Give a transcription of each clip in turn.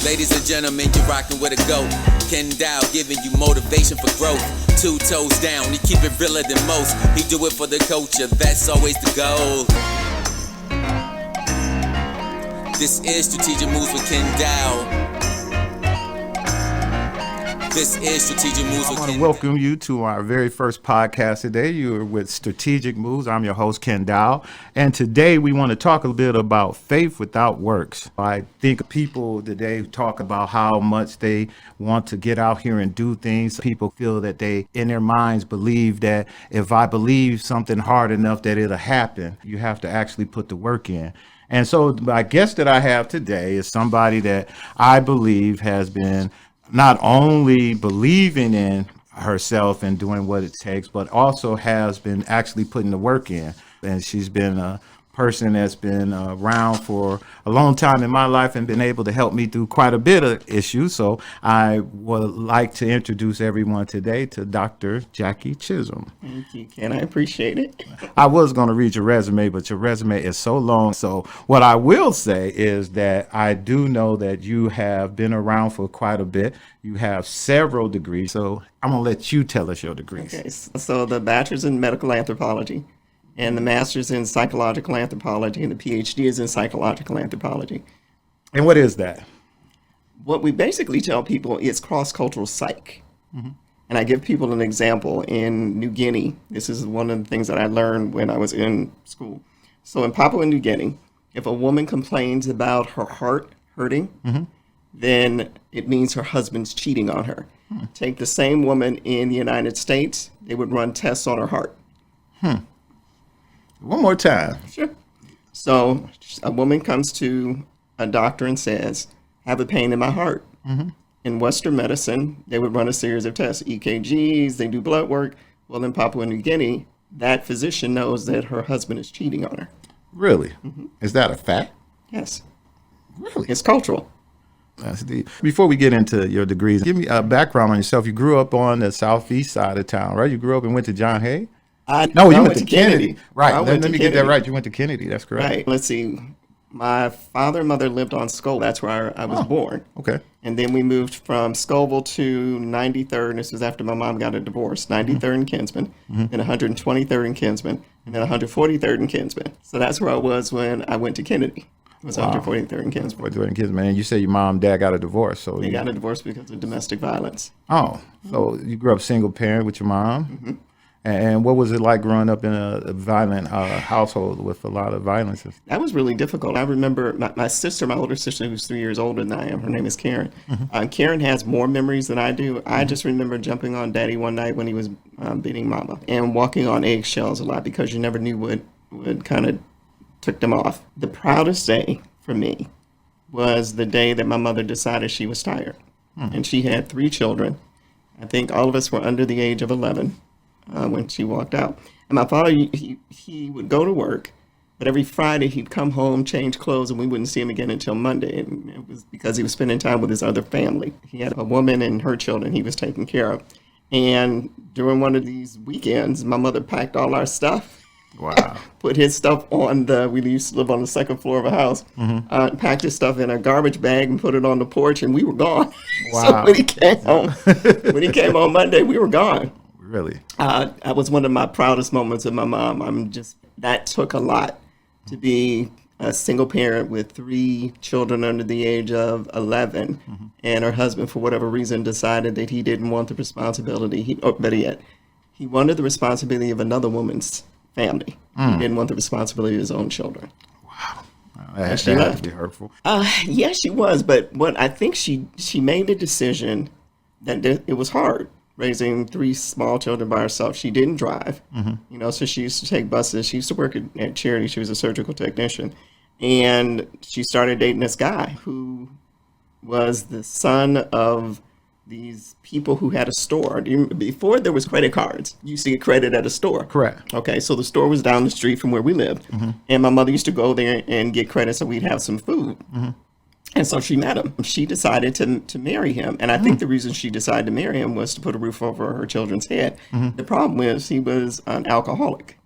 Ladies and gentlemen, you're rocking with a GOAT. Kenn Dowell giving you motivation for growth. 2 toes down, he keep it realer than most. He do it for the culture, that's always the goal. This is Strategic Moves with Kenn Dowell. This is Strategic Moves with Kenn. I want to welcome you to our very first podcast today. You are with Strategic Moves. I'm your host, Kenn Dowell. And today we want to talk a bit about faith without works. I think people today talk about how much they want to get out here and do things. People feel that they, in their minds, believe that if I believe something hard enough that it'll happen. You have to actually put the work in. And so my guest that I have today is somebody that I believe has been not only believing in herself and doing what it takes, but also has been actually putting the work in. And she's been a person that's been around for a long time in my life and been able to help me through quite a bit of issues. So I would like to introduce everyone today to Dr. Jackie Chisholm. Thank you, Ken. I appreciate it. I was going to read your resume, but your resume is so long. So what I will say is that I do know that you have been around for quite a bit. You have several degrees. So I'm going to let you tell us your degrees. Okay, so the bachelor's in medical anthropology, and the master's in psychological anthropology, and the PH.D. is in psychological anthropology. And what is that? What we basically tell people is cross-cultural psych. Mm-hmm. And I give people an example in New Guinea. This is one of the things that I learned when I was in school. So in Papua New Guinea, if a woman complains about her heart hurting, mm-hmm. then it means her husband's cheating on her. Take the same woman in the United States, they would run tests on her heart. One more time. Sure. So a woman comes to a doctor and says, I have a pain in my heart. Mm-hmm. In Western medicine, they would run a series of tests, EKGs, they do blood work. Well, in Papua New Guinea, that physician knows that her husband is cheating on her. Really? Mm-hmm. Is that a fact? Yes. Really? It's cultural. That's deep. Before we get into your degrees, give me a background on yourself. You grew up on the southeast side of town, right? You grew up and went to John Hay? No, you went to Kennedy. Right. Let me get that Kennedy. right. You went to Kennedy. That's correct. Right. Let's see. My father and mother lived on Scoville. That's where I was born. Okay. And then we moved from Scoville to 93rd. This was after my mom got a divorce. 93rd in Kinsman, then 123rd in Kinsman, and then 143rd in Kinsman. So that's where I was when I went to Kennedy. It was 143rd in Kinsman. 143rd in Kinsman. And you say your mom and dad got a divorce. So they got a divorce because of domestic violence. Oh, so you grew up single parent with your mom? Mm-hmm. And what was it like growing up in a violent household with a lot of violence? That was really difficult. I remember my sister, my older sister, who's 3 years older than I am, her name is Karen. Mm-hmm. Karen has more memories than I do. Mm-hmm. I just remember jumping on Daddy one night when he was beating Mama and walking on eggshells a lot because you never knew what kind of took them off. The proudest day for me was the day that my mother decided she was tired. Mm-hmm. And she had 3 children. I think all of us were under the age of 11. When she walked out. And my father, he would go to work, but every Friday he'd come home, change clothes, and we wouldn't see him again until Monday. And it was because he was spending time with his other family. He had a woman and her children he was taking care of. And during one of these weekends, my mother packed all our stuff. Wow. Put his stuff on we used to live on the second floor of a house, packed his stuff in a garbage bag and put it on the porch, and we were gone. Wow. So when he came home Monday, we were gone. Really? That was one of my proudest moments of my mom. That took a lot to be a single parent with 3 children under the age of 11. Mm-hmm. And her husband, for whatever reason, decided that he didn't want the responsibility. Better yet, he wanted the responsibility of another woman's family. He didn't want the responsibility of his own children. Wow. That had to be hurtful. Yeah, she was. But what I think she made the decision that it was hard. Raising 3 small children by herself. She didn't drive, so she used to take buses. She used to work at Charity. She was a surgical technician. And she started dating this guy who was the son of these people who had a store. Before there was credit cards, you used to get credit at a store. Correct. Okay, so the store was down the street from where we lived. And my mother used to go there and get credit so we'd have some food. And so she met him. She decided to marry him. And I think the reason she decided to marry him was to put a roof over her children's head. The problem is he was an alcoholic.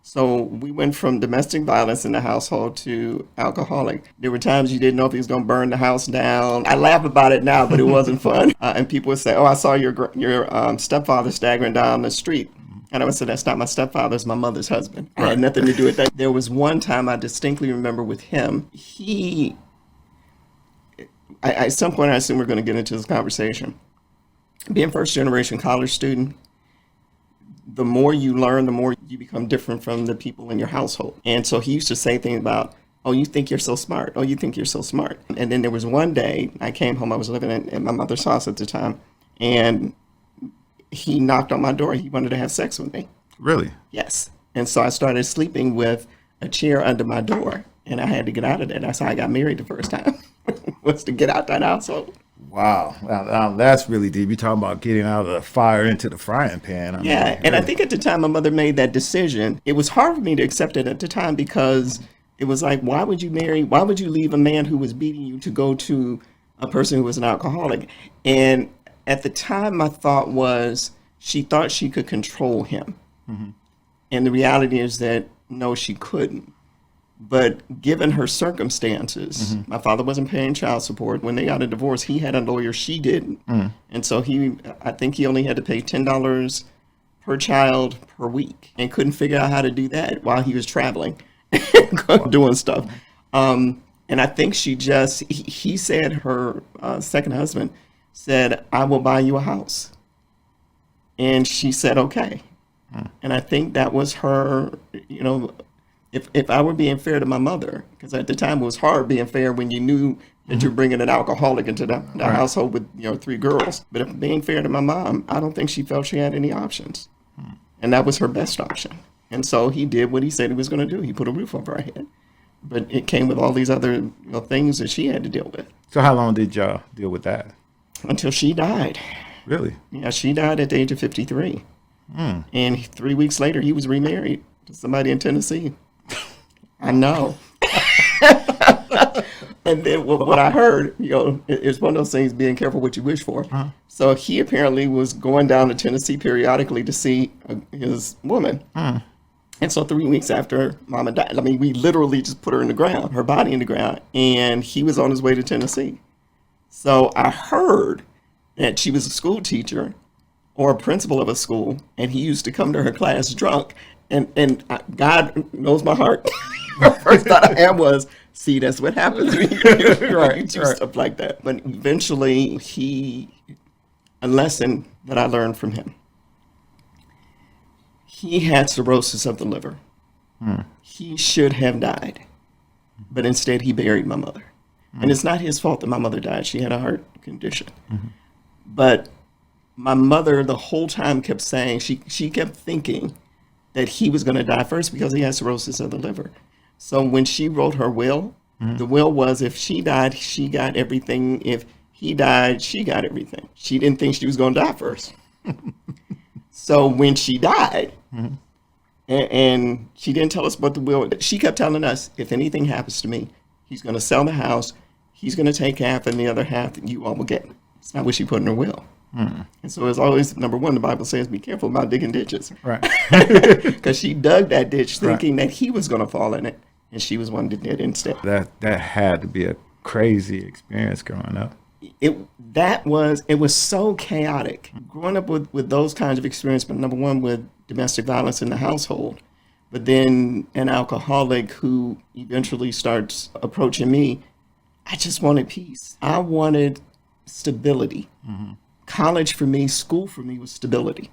So we went from domestic violence in the household to alcoholic. There were times you didn't know if he was going to burn the house down. I laugh about it now, but it wasn't fun. And people would say, "Oh, I saw your stepfather staggering down the street." And I would say, "That's not my stepfather, it's my mother's husband." I had nothing to do with that. There was one time I distinctly remember with him, at some point I assume we're going to get into this conversation. Being first generation college student, the more you learn, the more you become different from the people in your household. And so he used to say things about, "Oh, you think you're so smart. Oh, you think you're so smart." And then there was one day I came home, I was living in my mother's house at the time, and he knocked on my door. He wanted to have sex with me. Really? Yes. And so I started sleeping with a chair under my door, and I had to get out of that. That's how I got married the first time, was to get out that household. Wow. Now that's really deep. You're talking about getting out of the fire into the frying pan. I mean, Yeah. And I think at the time my mother made that decision, it was hard for me to accept it at the time, because it was like, why would you leave a man who was beating you to go to a person who was an alcoholic? And at the time, my thought was she thought she could control him. And the reality is that, no, she couldn't. But given her circumstances, my father wasn't paying child support. When they got a divorce, he had a lawyer, she didn't. And so I think he only had to pay $10 per child per week, and couldn't figure out how to do that while he was traveling, doing stuff. And I think he said, her second husband said, "I will buy you a house." And she said, "Okay." And I think that was her, if I were being fair to my mother, because at the time it was hard being fair when you knew that you're bringing an alcoholic into the household with 3 girls. But if being fair to my mom, I don't think she felt she had any options. And that was her best option. And so he did what he said he was going to do. He put a roof over her head. But it came with all these other things that she had to deal with. So how long did y'all deal with that? Until she died. Really? Yeah, she died at the age of 53. And 3 weeks later, he was remarried to somebody in Tennessee. I know. And then what I heard, it's one of those things, being careful what you wish for. So he apparently was going down to Tennessee periodically to see his woman. And so 3 weeks after Mama died, we literally just put her in the ground, her body in the ground, and he was on his way to Tennessee. So I heard that she was a school teacher or a principal of a school, and he used to come to her class drunk. And God knows my heart. First thought I had was, see, that's what happens when you do stuff like that. But eventually, a lesson that I learned from him. He had cirrhosis of the liver. He should have died, but instead he buried my mother. And it's not his fault that my mother died. She had a heart condition. But my mother the whole time kept saying, she kept thinking that he was going to die first because he had cirrhosis of the liver. So when she wrote her will, the will was, if she died, she got everything. If he died, she got everything. She didn't think she was going to die first. So when she died, and she didn't tell us what the will, she kept telling us, if anything happens to me, he's going to sell the house, he's going to take half, and the other half that you all will get. It's not what she put in her will. And so it's always, number one, the Bible says, be careful about digging ditches. Right. Because she dug that ditch thinking that he was going to fall in it, and she was one that did instead. That had to be a crazy experience growing up. It was so chaotic. Growing up with those kinds of experiences, but number one, with domestic violence in the household, but then an alcoholic who eventually starts approaching me. I just wanted peace. I wanted stability. College for me, school for me was stability.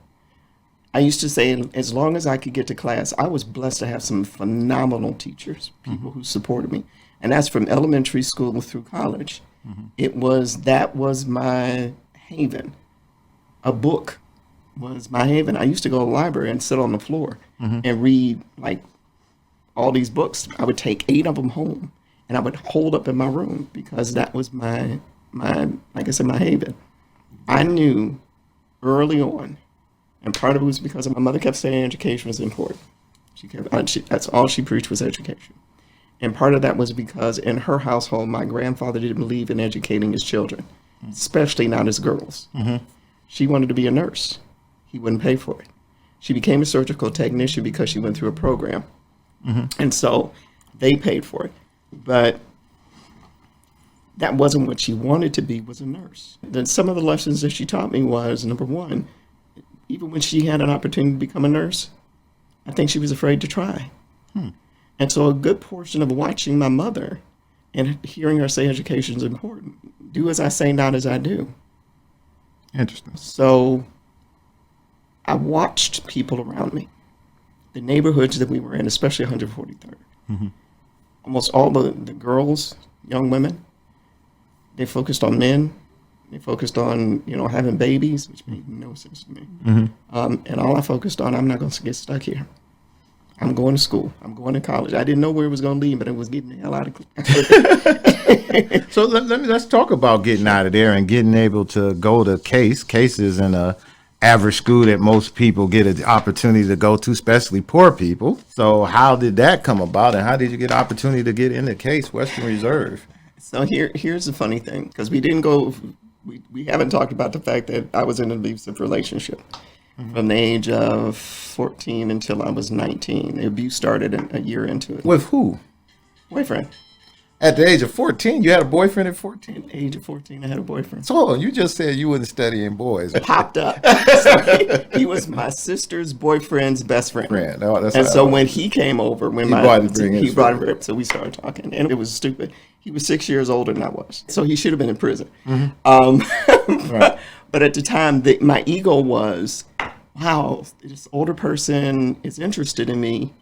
I used to say, as long as I could get to class, I was blessed to have some phenomenal teachers, people who supported me. And that's from elementary school through college. That was my haven. A book was my haven. I used to go to the library and sit on the floor and read all these books. I would take 8 of them home and I would hold up in my room because that was my like I said, my haven. I knew early on, and part of it was because my mother kept saying education was important. That's all she preached was education. And part of that was because in her household, my grandfather didn't believe in educating his children, especially not his girls. She wanted to be a nurse. He wouldn't pay for it. She became a surgical technician because she went through a program. And so they paid for it. But that wasn't what she wanted to be, was a nurse. Then some of the lessons that she taught me was, number one, even when she had an opportunity to become a nurse, I think she was afraid to try. And so a good portion of watching my mother and hearing her say education is important, do as I say, not as I do. Interesting. So I watched people around me, the neighborhoods that we were in, especially 143rd. Almost all the girls, young women, they focused on men. They focused on, having babies, which made no sense to me. And all I focused on, I'm not going to get stuck here. I'm going to school. I'm going to college. I didn't know where it was going to lead, but it was getting the hell out of So let's talk about getting out of there and getting able to go to Case. Case is in a average school that most people get an opportunity to go to, especially poor people. So how did that come about, and how did you get an opportunity to get into Case Western Reserve? So here's the funny thing, because we didn't go. We haven't talked about the fact that I was in an abusive relationship from the age of 14 until I was 19. The abuse started a year into it. With who? Boyfriend. At the age of 14, you had a boyfriend at 14? At the age of 14, I had a boyfriend. So you just said you wasn't studying boys. Popped up. So he was my sister's boyfriend's best friend. Oh, that's and so when he came over, he brought him up, so we started talking, and it was stupid. He was 6 years older than I was, so he should have been in prison. Right. But at the time, my ego was, wow, this older person is interested in me.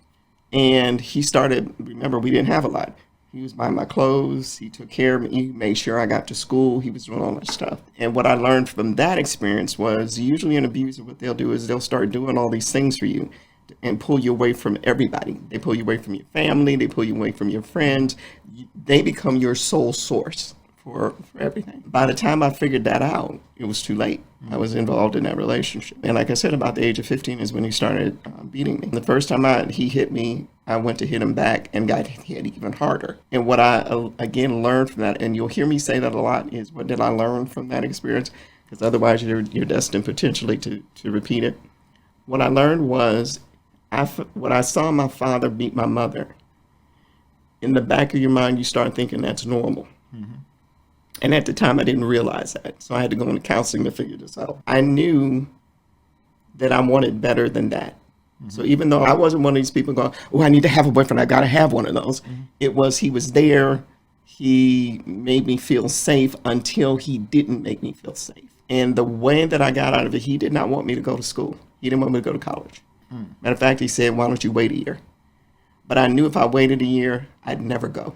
And he started, remember, we didn't have a lot. He was buying my clothes. He took care of me. He made sure I got to school. He was doing all that stuff. And what I learned from that experience was usually an abuser, what they'll do is they'll start doing all these things for you and pull you away from everybody. They pull you away from your family. They pull you away from your friends. They become your sole source for everything. By the time I figured that out, it was too late. I was involved in that relationship. And like I said, about the age of 15 is when he started beating me. The first time he hit me, I went to hit him back and got hit even harder. And what I, again, learned from that, and you'll hear me say that a lot, is what did I learn from that experience? Because otherwise you're destined potentially to repeat it. What I learned was, when I saw my father beat my mother, in the back of your mind, you start thinking that's normal. And at the time, I didn't realize that. So I had to go into counseling to figure this out. I knew that I wanted better than that. So even though I wasn't one of these people going, oh, I need to have a boyfriend, I got to have one of those. It was, he was there. He made me feel safe until he didn't make me feel safe. And the way that I got out of it, he did not want me to go to school. He didn't want me to go to college. Matter of fact, he said, why don't you wait a year? But I knew if I waited a year, I'd never go.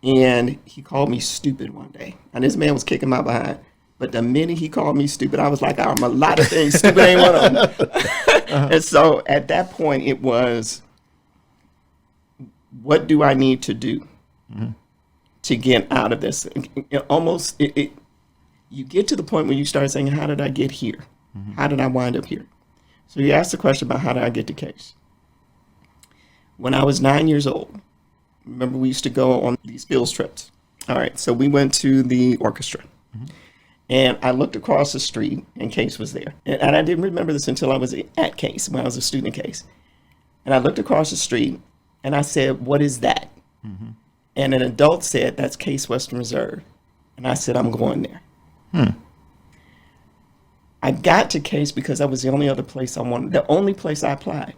And he called me stupid one day. And this man was kicking my behind. But the minute he called me stupid, I was like, I'm a lot of things. Stupid ain't one of them. And so at that point, it was, what do I need to do to get out of this? You get to the point where you start saying, how did I get here? How did I wind up here? So you ask the question about how did I get to Case? When I was 9 years old, remember we used to go on these field trips. All right, so we went to the orchestra. And I looked across the street and Case was there. And I didn't remember this until I was at Case, when I was a student at Case. And I looked across the street and I said, what is that? And an adult said, that's Case Western Reserve. And I said, I'm going there. I got to Case because that was the only other place I wanted, the only place I applied.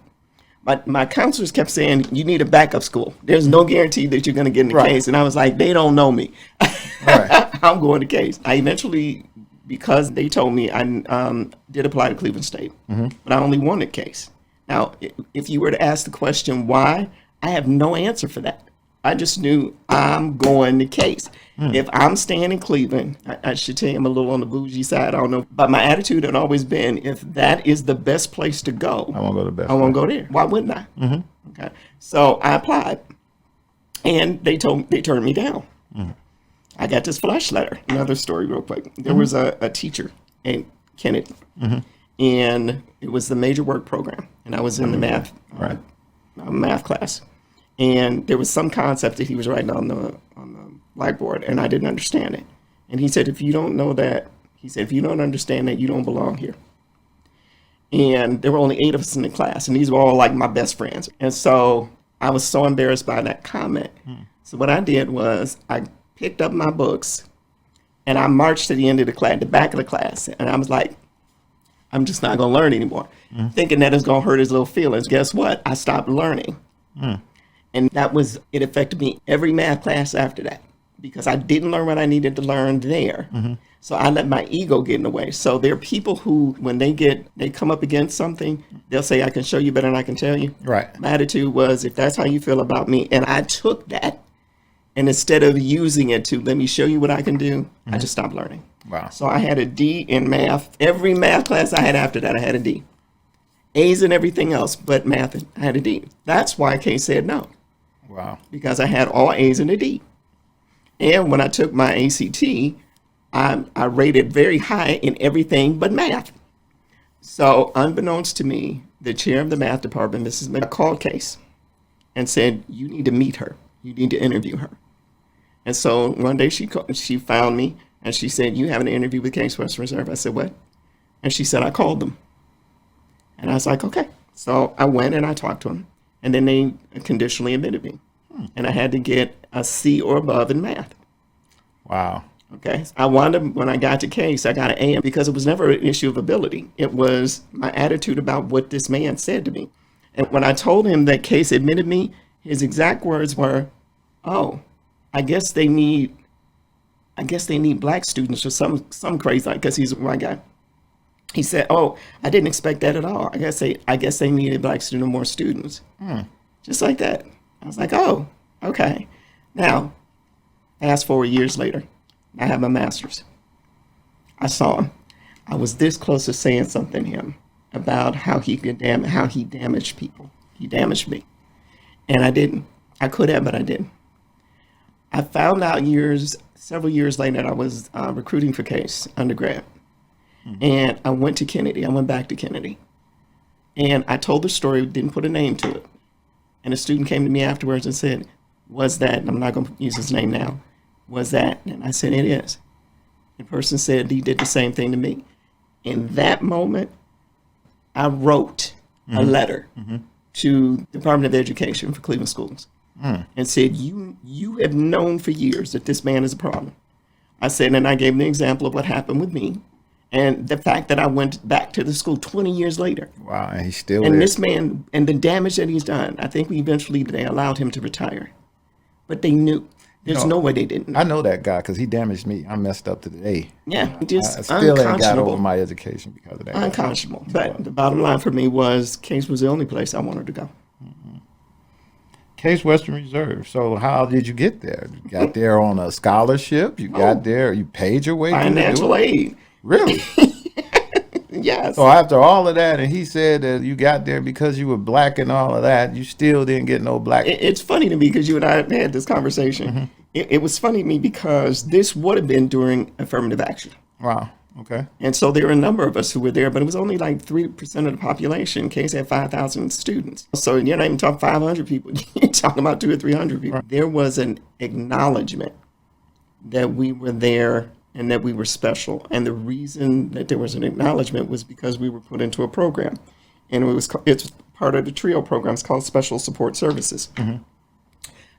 My counselors kept saying, you need a backup school. There's no guarantee that you're going to get in the Case. And I was like, they don't know me. I'm going to Case. I eventually, because they told me, I did apply to Cleveland State. But I only wanted Case. Now, if you were to ask the question why, I have no answer for that. I just knew I'm going to Case. If I'm staying in Cleveland, I should tell you I'm a little on the bougie side. I don't know. But my attitude had always been, if that is the best place to go, I won't go to best. I won't go there. Why wouldn't I? Okay. So I applied. And they turned me down. I got this flash letter. Another story real quick. There was a teacher named Kennedy. And it was the major work program. And I was in the math class. And there was some concept that he was writing on the blackboard, and I didn't understand it. And he said, if you don't know that, he said, if you don't understand that, you don't belong here. And there were only 8 of us in the class, and these were all like my best friends. And so I was so embarrassed by that comment. So what I did was I picked up my books and I marched to the end of the class, the back of the class. And I was like, I'm just not going to learn anymore. Thinking that it's going to hurt his little feelings. Guess what? I stopped learning. And it affected me every math class after that, because I didn't learn what I needed to learn there. So I let my ego get in the way. So there are people who, when they come up against something, they'll say, I can show you better than I can tell you. Right. My attitude was, if that's how you feel about me, and I took that, and instead of using it to let me show you what I can do, I just stopped learning. Wow. So I had a D in math. Every math class I had after that, I had a D. A's in everything else, but math, I had a D. That's why Kate said no. Wow. Because I had all A's and a D. And when I took my ACT, I rated very high in everything but math. So unbeknownst to me, the chair of the math department, Mrs. Mc, called Case and said, you need to meet her. You need to interview her. And so one day she found me and she said, you have an interview with Case Western Reserve. I said, what? And she said, I called them. And I was like, okay. So I went and I talked to them. And then they conditionally admitted me. And I had to get a C or above in math. Wow. Okay. I wound up, when I got to Case, I got an A because it was never an issue of ability. It was my attitude about what this man said to me. And when I told him that Case admitted me, his exact words were, oh, I guess they need black students or some crazy, like, because he's a white guy. He said, oh, I didn't expect that at all. I guess they needed black students or more students. Just like that. I was like, oh, okay. Now, fast forward years later, I have my master's. I saw him. I was this close to saying something to him about how he damaged people. He damaged me. And I didn't. I could have, but I didn't. I found out several years later, I was recruiting for Case undergrad. And I went to Kennedy. I went back to Kennedy. And I told the story, didn't put a name to it. And a student came to me afterwards and said, was that, and I'm not going to use his name now, was that? And I said, it is. The person said he did the same thing to me. In that moment, I wrote a letter to the Department of Education for Cleveland Schools and said, you have known for years that this man is a problem. I said, and I gave him the example of what happened with me and the fact that I went back to the school 20 years later. Wow, and he's still And there. this man, and the damage that he's done, I think they allowed him to retire. But they knew. There's no way they didn't. I know that guy because he damaged me. I messed up to the A. Yeah, just I still ain't got unconscionable. over my education because of that. Unconscionable. But the bottom line for me was Case was the only place I wanted to go. Case Western Reserve. So how did you get there? You got there on a scholarship? You got there, you paid your way? Financial aid. Really? Yes. So after all of that, and he said that you got there because you were black and all of that, you still didn't get no black. It's funny to me because you and I had this conversation. It was funny to me because this would have been during affirmative action. Wow. Okay. And so there were a number of us who were there, but it was only like 3% of the population. Case had 5,000 students. So you're not even talking 500 people. You're talking about 200 or 300 people. Right. There was an acknowledgement that we were there and that we were special. And the reason that there was an acknowledgement was because we were put into a program. And it's part of the TRIO program. It's called Special Support Services.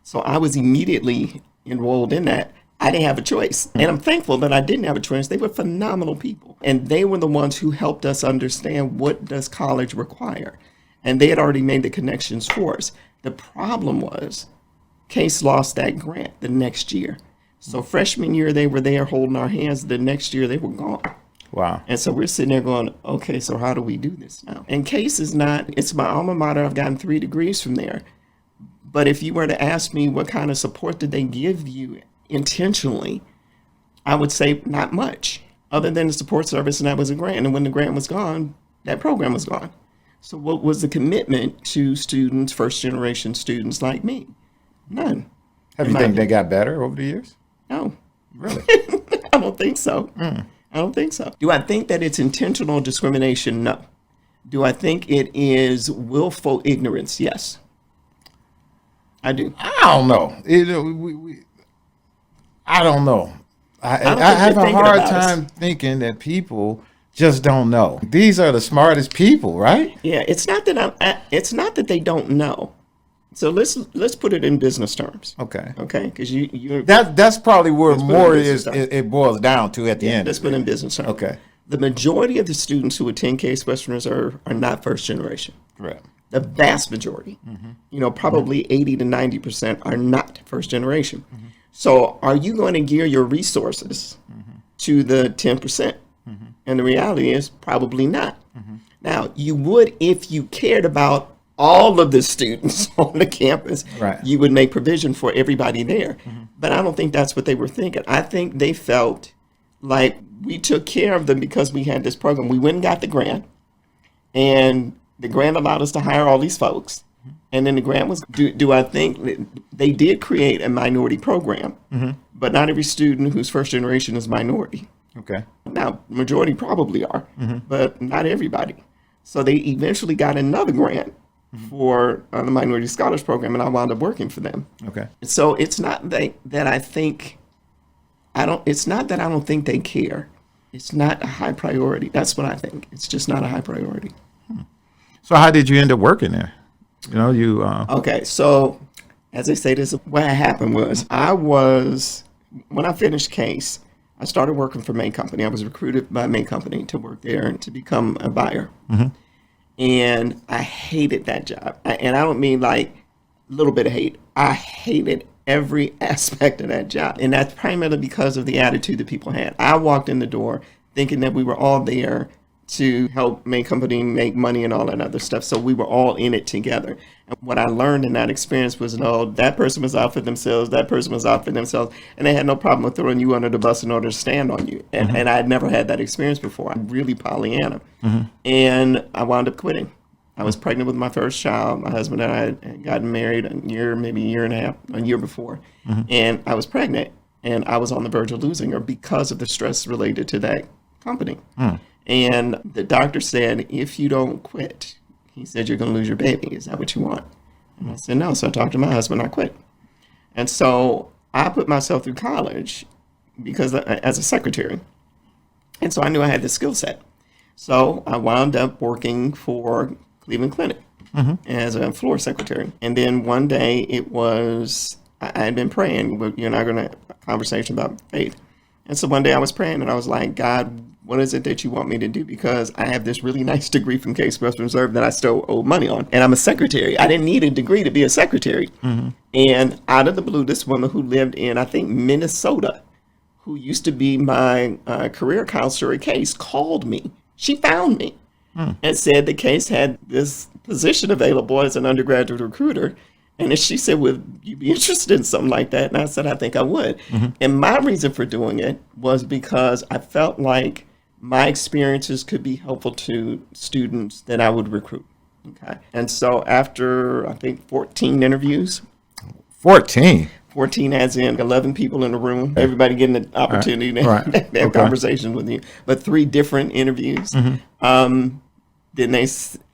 So I was immediately enrolled in that. I didn't have a choice. And I'm thankful that I didn't have a choice. They were phenomenal people. And they were the ones who helped us understand what does college require. And they had already made the connections for us. The problem was Case lost that grant the next year. So freshman year, they were there holding our hands. The next year, they were gone. Wow. And so we're sitting there going, okay, so how do we do this now? And Case is not, it's my alma mater. I've gotten 3 degrees from there. But if you were to ask me what kind of support did they give you intentionally, I would say not much, other than the support service, and that was a grant. And when the grant was gone, that program was gone. So what was the commitment to students, first generation students like me? None. Have you think they got better over the years? No. Really? I don't think so. I don't think so. Do I think that it's intentional discrimination? No. Do I think it is willful ignorance? Yes. I do. I don't know. I don't know. I don't think have they're a thinking hard about us. time thinking that people just don't know. These are the smartest people, right? Yeah, it's not that it's not that they don't know. So let's put it in business terms. Okay. Okay, because you're That's probably where Let's put more it in is business it boils down to at the end. let's of put it. in business terms. Okay. The majority of the students who attend Case Western Reserve are not first generation. Correct. The vast majority, probably 80 to 90% are not first generation. So are you going to gear your resources to the 10%? And the reality is probably not. Now, you would if you cared about all of the students on the campus. Right. You would make provision for everybody there. But I don't think that's what they were thinking. I think they felt like we took care of them because we had this program. We went and got the grant, and the grant allowed us to hire all these folks. And then the grant was, do I think that they did create a minority program, but not every student who's first generation is minority. Okay. Now, majority probably are, but not everybody. So they eventually got another grant for the Minority Scholars Program, and I wound up working for them. Okay. So it's not that I think, it's not that I don't think they care. It's not a high priority. That's what I think. It's just not a high priority. So how did you end up working there? Okay, so as I say, what happened was when I finished Case, I started working for May Company. I was recruited by May Company to work there and to become a buyer. And I hated that job. And I don't mean like a little bit of hate. I hated every aspect of that job. And that's primarily because of the attitude that people had. I walked in the door thinking that we were all there to help May Company make money and all that other stuff. So we were all in it together. And what I learned in that experience was, no, that person was out for themselves, that person was out for themselves, and they had no problem with throwing you under the bus in order to stand on you. And I had never had that experience before. I'm really Pollyanna. And I wound up quitting. I was pregnant with my first child. My husband and I had gotten married maybe a year and a half, a year before. And I was pregnant, and I was on the verge of losing her because of the stress related to that company. And the doctor said, if you don't quit, he said, you're going to lose your baby. Is that what you want? And I said, no. So I talked to my husband, I quit. And so I put myself through college because as a secretary. And so I knew I had the skill set. So I wound up working for Cleveland Clinic as a floor secretary. And then one day I had been praying. You and I were going to have a conversation about faith. And so one day I was praying and I was like, God, what is it that you want me to do? Because I have this really nice degree from Case Western Reserve that I still owe money on. And I'm a secretary. I didn't need a degree to be a secretary. And out of the blue, this woman who lived in, I think, Minnesota, who used to be my career counselor at Case, called me. She found me and said the Case had this position available as an undergraduate recruiter. And she said, would you be interested in something like that? And I said, I think I would. And my reason for doing it was because I felt like my experiences could be helpful to students that I would recruit. Okay. And so after, I think, 14 interviews. 14 as in 11 people in the room, everybody getting the opportunity to have conversations with you, but 3 different interviews. Then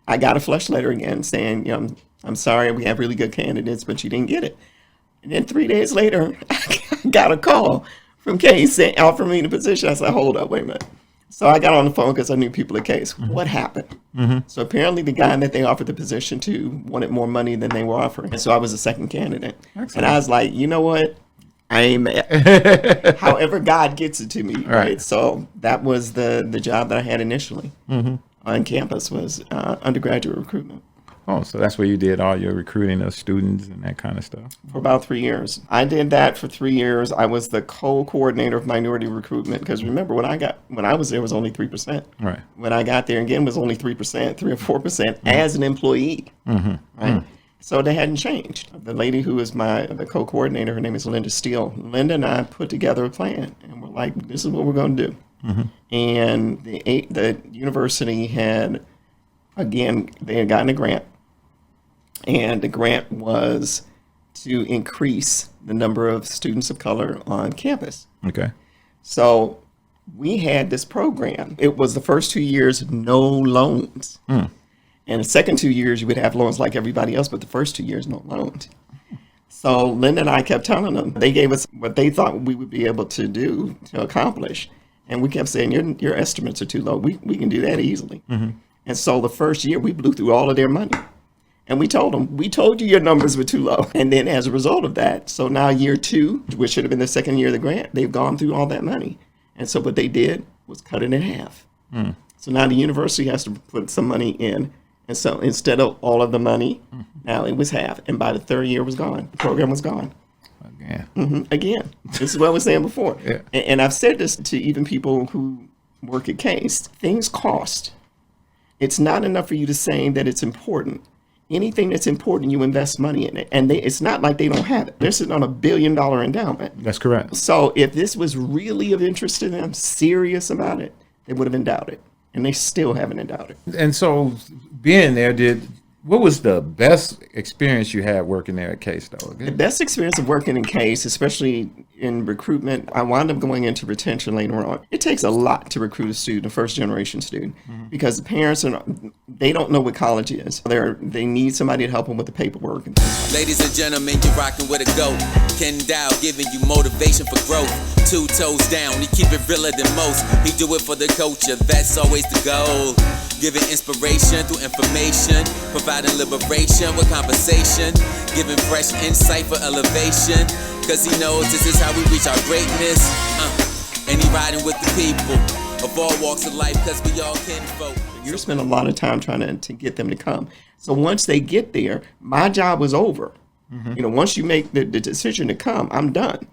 I got a flush letter again saying, I'm sorry, we have really good candidates, but you didn't get it. And then 3 days later, I got a call from Case saying, offering me the position. I said, hold up, wait a minute. So I got on the phone because I knew people at Case. What happened? So apparently the guy that they offered the position to wanted more money than they were offering. And so I was the second candidate. Excellent. And I was like, you know what? I ain't mad. However God gets it to me. Right. So that was the job that I had initially on campus was undergraduate recruitment. Oh, so that's where you did all your recruiting of students and that kind of stuff? For about 3 years. I did that for 3 years. I was the co-coordinator of minority recruitment because remember, when I was there, it was only 3%. Right. When I got there again, it was only 3%, 3 or 4% as an employee. Right. So they hadn't changed. The lady who is the co-coordinator, her name is Linda Steele. Linda and I put together a plan and we're like, this is what we're going to do. And the university had, again, they had gotten a grant. And the grant was to increase the number of students of color on campus. Okay. So we had this program. It was the first 2 years, no loans. And the second 2 years, you would have loans like everybody else, but the first 2 years, no loans. So Linda and I kept telling them, they gave us what they thought we would be able to do to accomplish. And we kept saying, your estimates are too low. We can do that easily. And so the first year we blew through all of their money. And we told them, we told you your numbers were too low. And then as a result of that, so now year 2, which should have been the second year of the grant, they've gone through all that money. And so what they did was cut it in half. So now the university has to put some money in. And so instead of all of the money, now it was half. And by the third year it was gone. The program was gone. Again. This is what I was saying before. Yeah. And I've said this to even people who work at Case. Things cost. It's not enough for you to say that it's important. Anything that's important, you invest money in it. And it's not like they don't have it. They're sitting on $1 billion endowment. That's correct. So if this was really of interest to them, serious about it, they would have endowed it. And they still haven't endowed it. And so being there, what was the best experience you had working there at Case, though? The best experience of working in Case, especially in recruitment, I wound up going into retention later on. It takes a lot to recruit a student, a first-generation student, because the parents they don't know what college is. They need somebody to help them with the paperwork. Ladies and gentlemen, you're rocking with a GOAT. Kenn Dowell giving you motivation for growth. 2 toes down, he keep it realer than most. He do it for the culture, that's always the goal. Giving inspiration through information, providing liberation with conversation, giving fresh insight for elevation, cause he knows this is how we reach our greatness. And he riding with the people of all walks of life, cause we all kinfolk. You're spending a lot of time trying to get them to come. So once they get there, my job was over. Once you make the decision to come, I'm done.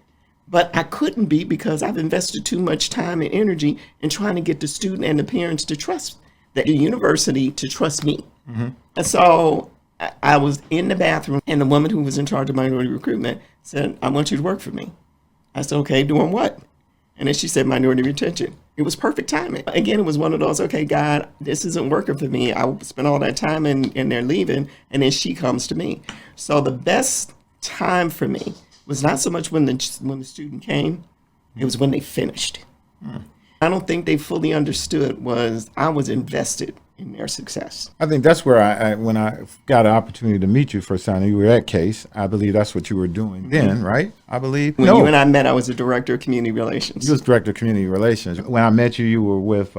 But I couldn't be, because I've invested too much time and energy in trying to get the student and the parents to trust the university to trust me. And so I was in the bathroom, and the woman who was in charge of minority recruitment said, I want you to work for me. I said, okay, doing what? And then she said, minority retention. It was perfect timing. Again, it was one of those, okay, God, this isn't working for me. I spent all that time and they're leaving, and then she comes to me. So the best time for me was not so much when the student came, it was when they finished. I don't think they fully understood was I was invested in their success. I think that's where when I got an opportunity to meet you first time, you were at Case. I believe that's what you were doing then, right? I believe. When you and I met, I was the director of community relations. You was director of community relations. When I met you, you were with,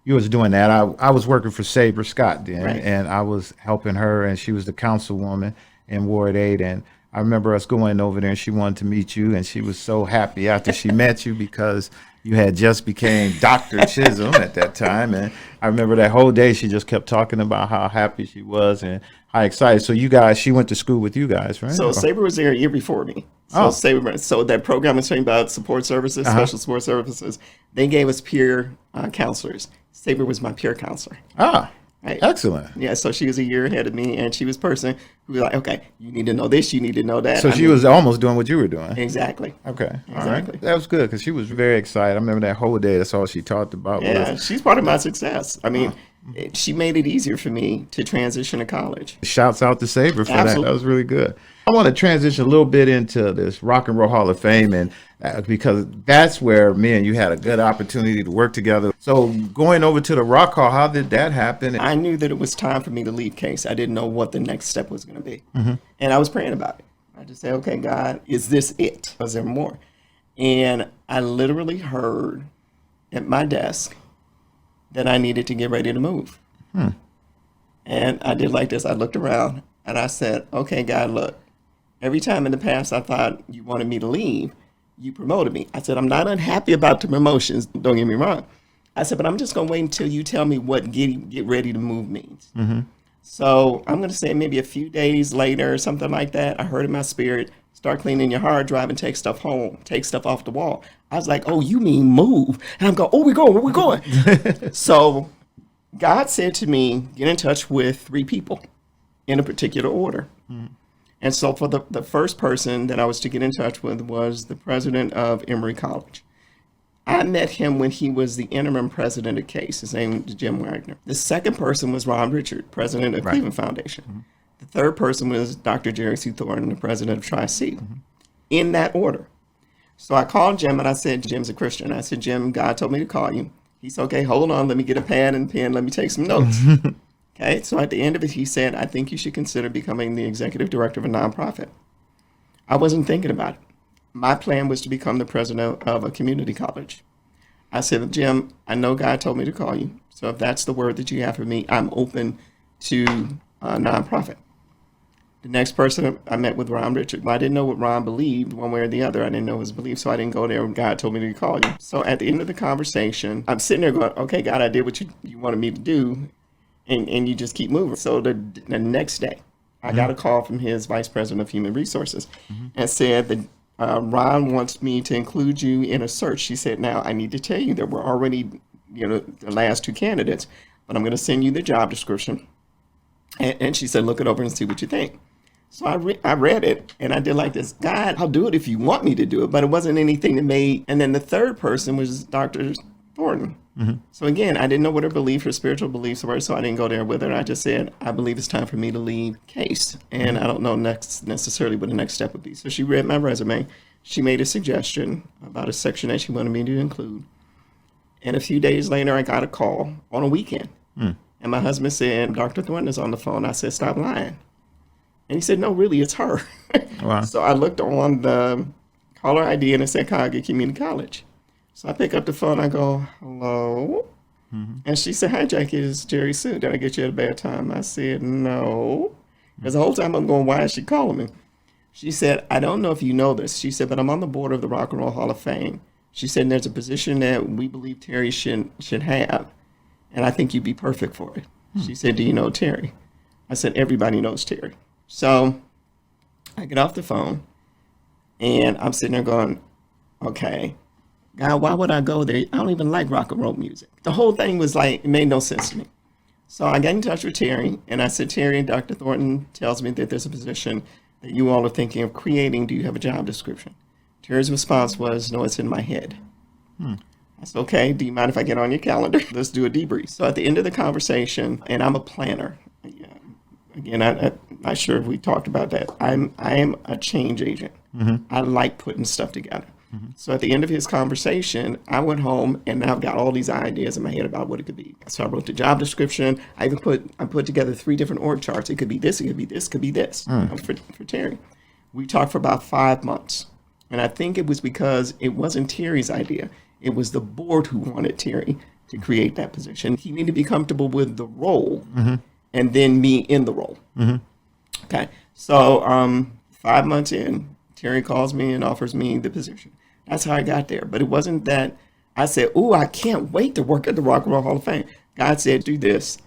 you was doing that. I was working for Sabre Scott then, Right. and I was helping her, and she was the councilwoman in Ward 8, and I remember us going over there, and she wanted to meet you, and she was so happy after she met you because you had just became Dr. Chisholm at that time. And I remember that whole day she just kept talking about how happy she was and how excited. So she went to school with you guys, right? So Sabre was there a year before me. So so that program is talking about support services, special support services. They gave us peer counselors. Sabre was my peer counselor. Right. Excellent. Yeah, so she was a year ahead of me, and she was a person who was like, okay, you need to know this, you need to know that. So she was almost doing what you were doing. Exactly. Okay. All Exactly. right. That was good because she was very excited. I remember that whole day. That's all she talked about. Yeah, she's part of my success. I mean, she made it easier for me to transition to college. Shouts out to Sabre for Absolutely. that. That was really good. I want to transition a little bit into this Rock and Roll Hall of Fame, and because that's where me and you had a good opportunity to work together. So going over to the Rock Hall, how did that happen? I knew that it was time for me to leave Case. I didn't know what the next step was going to be. And I was praying about it. I just said, okay, God, is this it? Was there more? And I literally heard at my desk that I needed to get ready to move. And I did like this. I looked around and I said, okay, God, look, every time in the past I thought you wanted me to leave, you promoted me. I said, I'm not unhappy about the promotions. Don't get me wrong. I said, but I'm just going to wait until you tell me what get ready to move means. So I'm going to say maybe a few days later or something like that, I heard in my spirit, start cleaning your hard drive and take stuff home, take stuff off the wall. I was like, oh, you mean move? And I'm going, oh, we're going, where we going? So God said to me, get in touch with 3 people in a particular order. And so for the first person that I was to get in touch with was the president of Emory College. I met him when he was the interim president of Case. His name was Jim Wagner. The second person was Ron Richard, president of Cleveland Foundation. The third person was Dr. Jerry C. Thornton, the president of Tri-C. In that order. So I called Jim and I said, Jim's a Christian. I said, Jim, God told me to call you. He said, okay, hold on. Let me get a pad and pen. Let me take some notes. Okay, so at the end of it, he said, I think you should consider becoming the executive director of a nonprofit. I wasn't thinking about it. My plan was to become the president of a community college. I said, Jim, I know God told me to call you. So if that's the word that you have for me, I'm open to a nonprofit. The next person I met with Ron Richard. I didn't know what Ron believed one way or the other. I didn't know his belief, so I didn't go there when God told me to call you. So at the end of the conversation, I'm sitting there going, okay, God, I did what you wanted me to do, and you just keep moving. So the next day, I got a call from his vice president of human resources and said that Ron wants me to include you in a search. She said, now, I need to tell you that we're already, the last two candidates, but I'm going to send you the job description. And she said, look it over and see what you think. So I read it, and I did like this. God, I'll do it if you want me to do it, but it wasn't anything that made. And then the third person was Dr. Thornton. So again, I didn't know what her belief, her spiritual beliefs were, so I didn't go there with her. I just said, I believe it's time for me to leave Case, and I don't know necessarily what the next step would be. So she read my resume. She made a suggestion about a section that she wanted me to include. And a few days later, I got a call on a weekend. And my husband said, Dr. Thornton is on the phone. I said, stop lying. And he said, no, really, it's her. Wow. So I looked on the caller ID and it said Cuyahoga Community College. So I pick up the phone. I go, hello? And she said, hi, Jackie, it's Jerry Sue. Did I get you at a bad time? I said, no. Because the whole time I'm going, why is she calling me? She said, I don't know if you know this. She said, but I'm on the board of the Rock and Roll Hall of Fame. She said, there's a position that we believe Terry should have. And I think you'd be perfect for it. She said, do you know Terry? I said, everybody knows Terry. So I get off the phone, and I'm sitting there going, okay, God, why would I go there? I don't even like rock and roll music. The whole thing was like, it made no sense to me. So I got in touch with Terry, and I said, Terry, Dr. Thornton tells me that there's a position that you all are thinking of creating. Do you have a job description? Terry's response was, no, it's in my head. I said, okay, do you mind if I get on your calendar? Let's do a debrief. So at the end of the conversation, and I'm a planner. Again, I'm not sure if we talked about that. I am a change agent. I like putting stuff together. So at the end of his conversation, I went home, and now I've got all these ideas in my head about what it could be. So I wrote the job description. I put together 3 different org charts. It could be this, it could be this, could be this for Terry. We talked for about 5 months. And I think it was because it wasn't Terry's idea. It was the board who wanted Terry to create that position. He needed to be comfortable with the role and then me in the role. Okay. So 5 months in, Terry calls me and offers me the position. That's how I got there. But it wasn't that I said, oh, I can't wait to work at the Rock and Roll Hall of Fame. God said, do this.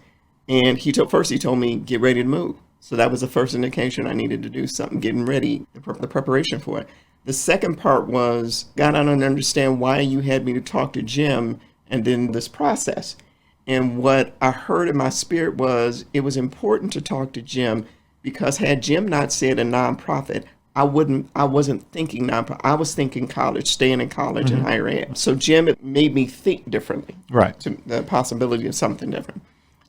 And he told me, get ready to move. So that was the first indication I needed to do something, getting ready, the preparation for it. The second part was, God, I don't understand why you had me to talk to Jim and then this process. And what I heard in my spirit was it was important to talk to Jim because had Jim not said a nonprofit, I wasn't thinking nonprofit. I was thinking college, staying in college and higher ed. So Jim, it made me think differently. Right. To the possibility of something different.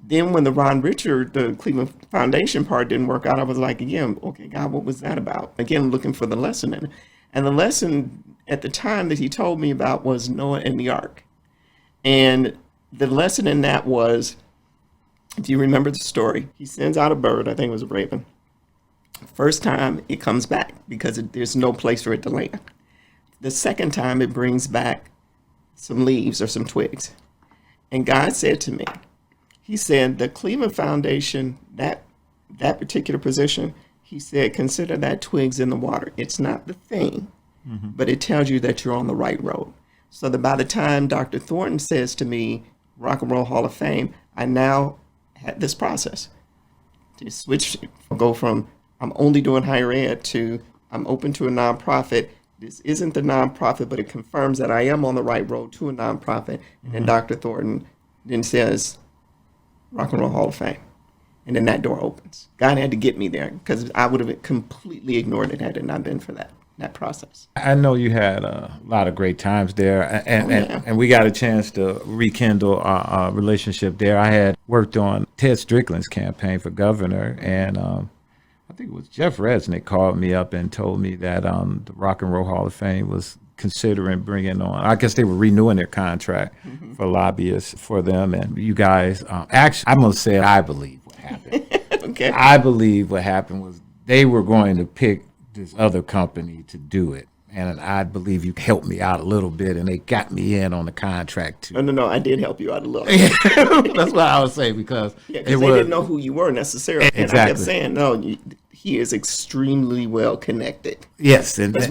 Then when the Ron Richard, the Cleveland Foundation part didn't work out, I was like, again, okay, God, what was that about? Again, looking for the lesson in it. And the lesson at the time that he told me about was Noah and the Ark. And the lesson in that was, if you remember the story, he sends out a bird, I think it was a raven. First time it comes back because there's no place for it to land. The second time it brings back some leaves or some twigs. And God said to me, he said, the Cleveland Foundation, that particular position, he said, consider that twigs in the water. It's not the thing, but it tells you that you're on the right road. So that by the time Dr. Thornton says to me, Rock and Roll Hall of Fame, I now had this process to switch, go from I'm only doing higher ed to I'm open to a nonprofit. This isn't the nonprofit, but it confirms that I am on the right road to a nonprofit. And then Dr. Thornton then says, Rock and Roll Hall of Fame. And then that door opens. God had to get me there because I would have completely ignored it had it not been for that process. I know you had a lot of great times there, and we got a chance to rekindle our relationship there. I had worked on Ted Strickland's campaign for governor, and I think it was Jeff Resnick called me up and told me that the Rock and Roll Hall of Fame was considering bringing on, I guess they were renewing their contract for lobbyists for them. And you guys, actually, I'm going to say I believe what happened. Okay. I believe what happened was they were going to pick this other company to do it. And I believe you helped me out a little bit, and they got me in on the contract too. No, I did help you out a little. That's what I would say, because they didn't know who you were necessarily. Exactly. And I kept saying, no, he is extremely well connected. Yes, and because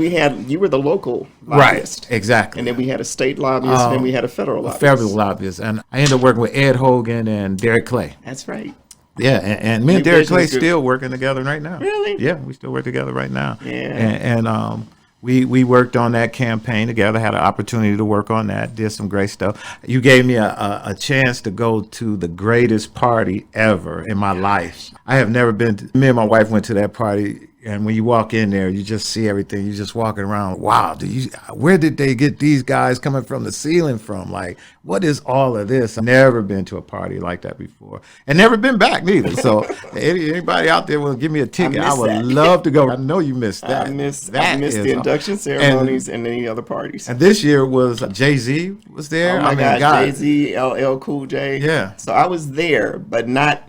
you were the local right, lobbyist. exactly. And then we had a state lobbyist, and then we had a federal lobbyist. Federal lobbyist, and I ended up working with Ed Hogan and Derek Clay. That's right. Yeah, and me and Derek Clay still working together right now. Really? Yeah, we still work together right now. Yeah. And we worked on that campaign together, had an opportunity to work on that, did some great stuff. You gave me a chance to go to the greatest party ever in my life. I have never been me and my wife went to that party, and when you walk in there, you just see everything. You're just walking around, wow, where did they get these guys coming from the ceiling from? Like, what is all of this? I've never been to a party like that before, and never been back neither. So anybody out there will give me a ticket, I would love to go. I know you missed that. I missed the induction ceremonies and any other parties. And this year was Jay-Z was there. Oh my gosh, Jay-Z, LL Cool J. Yeah. So I was there, but not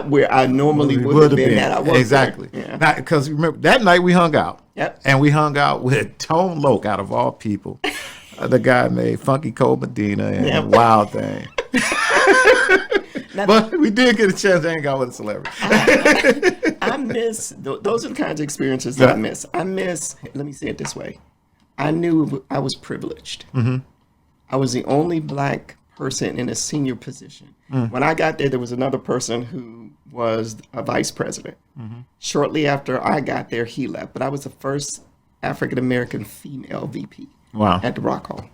where I normally would have been. At I exactly. Yeah. Because remember that night we hung out. Yep. And we hung out with Tone Loc, out of all people. The guy made Funky Cold Medina and Wild Thing. But we did get a chance to hang out with a celebrity. I miss those are the kinds of experiences that I miss. Let me say it this way. I knew I was privileged. Mm-hmm. I was the only black person in a senior position. When I got there was another person who was a vice president. Mm-hmm. Shortly after I got there, he left. But I was the first African-American female VP at the Rock Hall.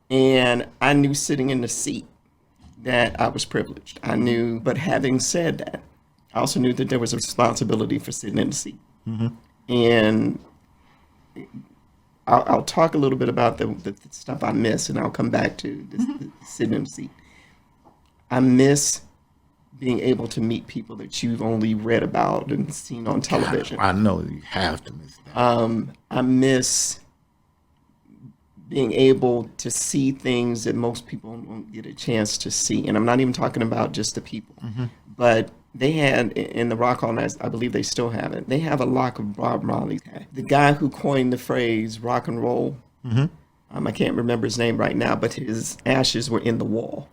And I knew sitting in the seat that I was privileged. I knew, but having said that, I also knew that there was a responsibility for sitting in the seat. Mm-hmm. And I'll talk a little bit about the stuff I miss, and I'll come back to the sitting in the seat. I miss being able to meet people that you've only read about and seen on television. I know you have to miss that. I miss being able to see things that most people don't get a chance to see. And I'm not even talking about just the people, but they had in the Rock Hall, and I believe they still have it, they have a lock of Bob Marley's hair. The guy who coined the phrase rock and roll, I can't remember his name right now, but his ashes were in the wall.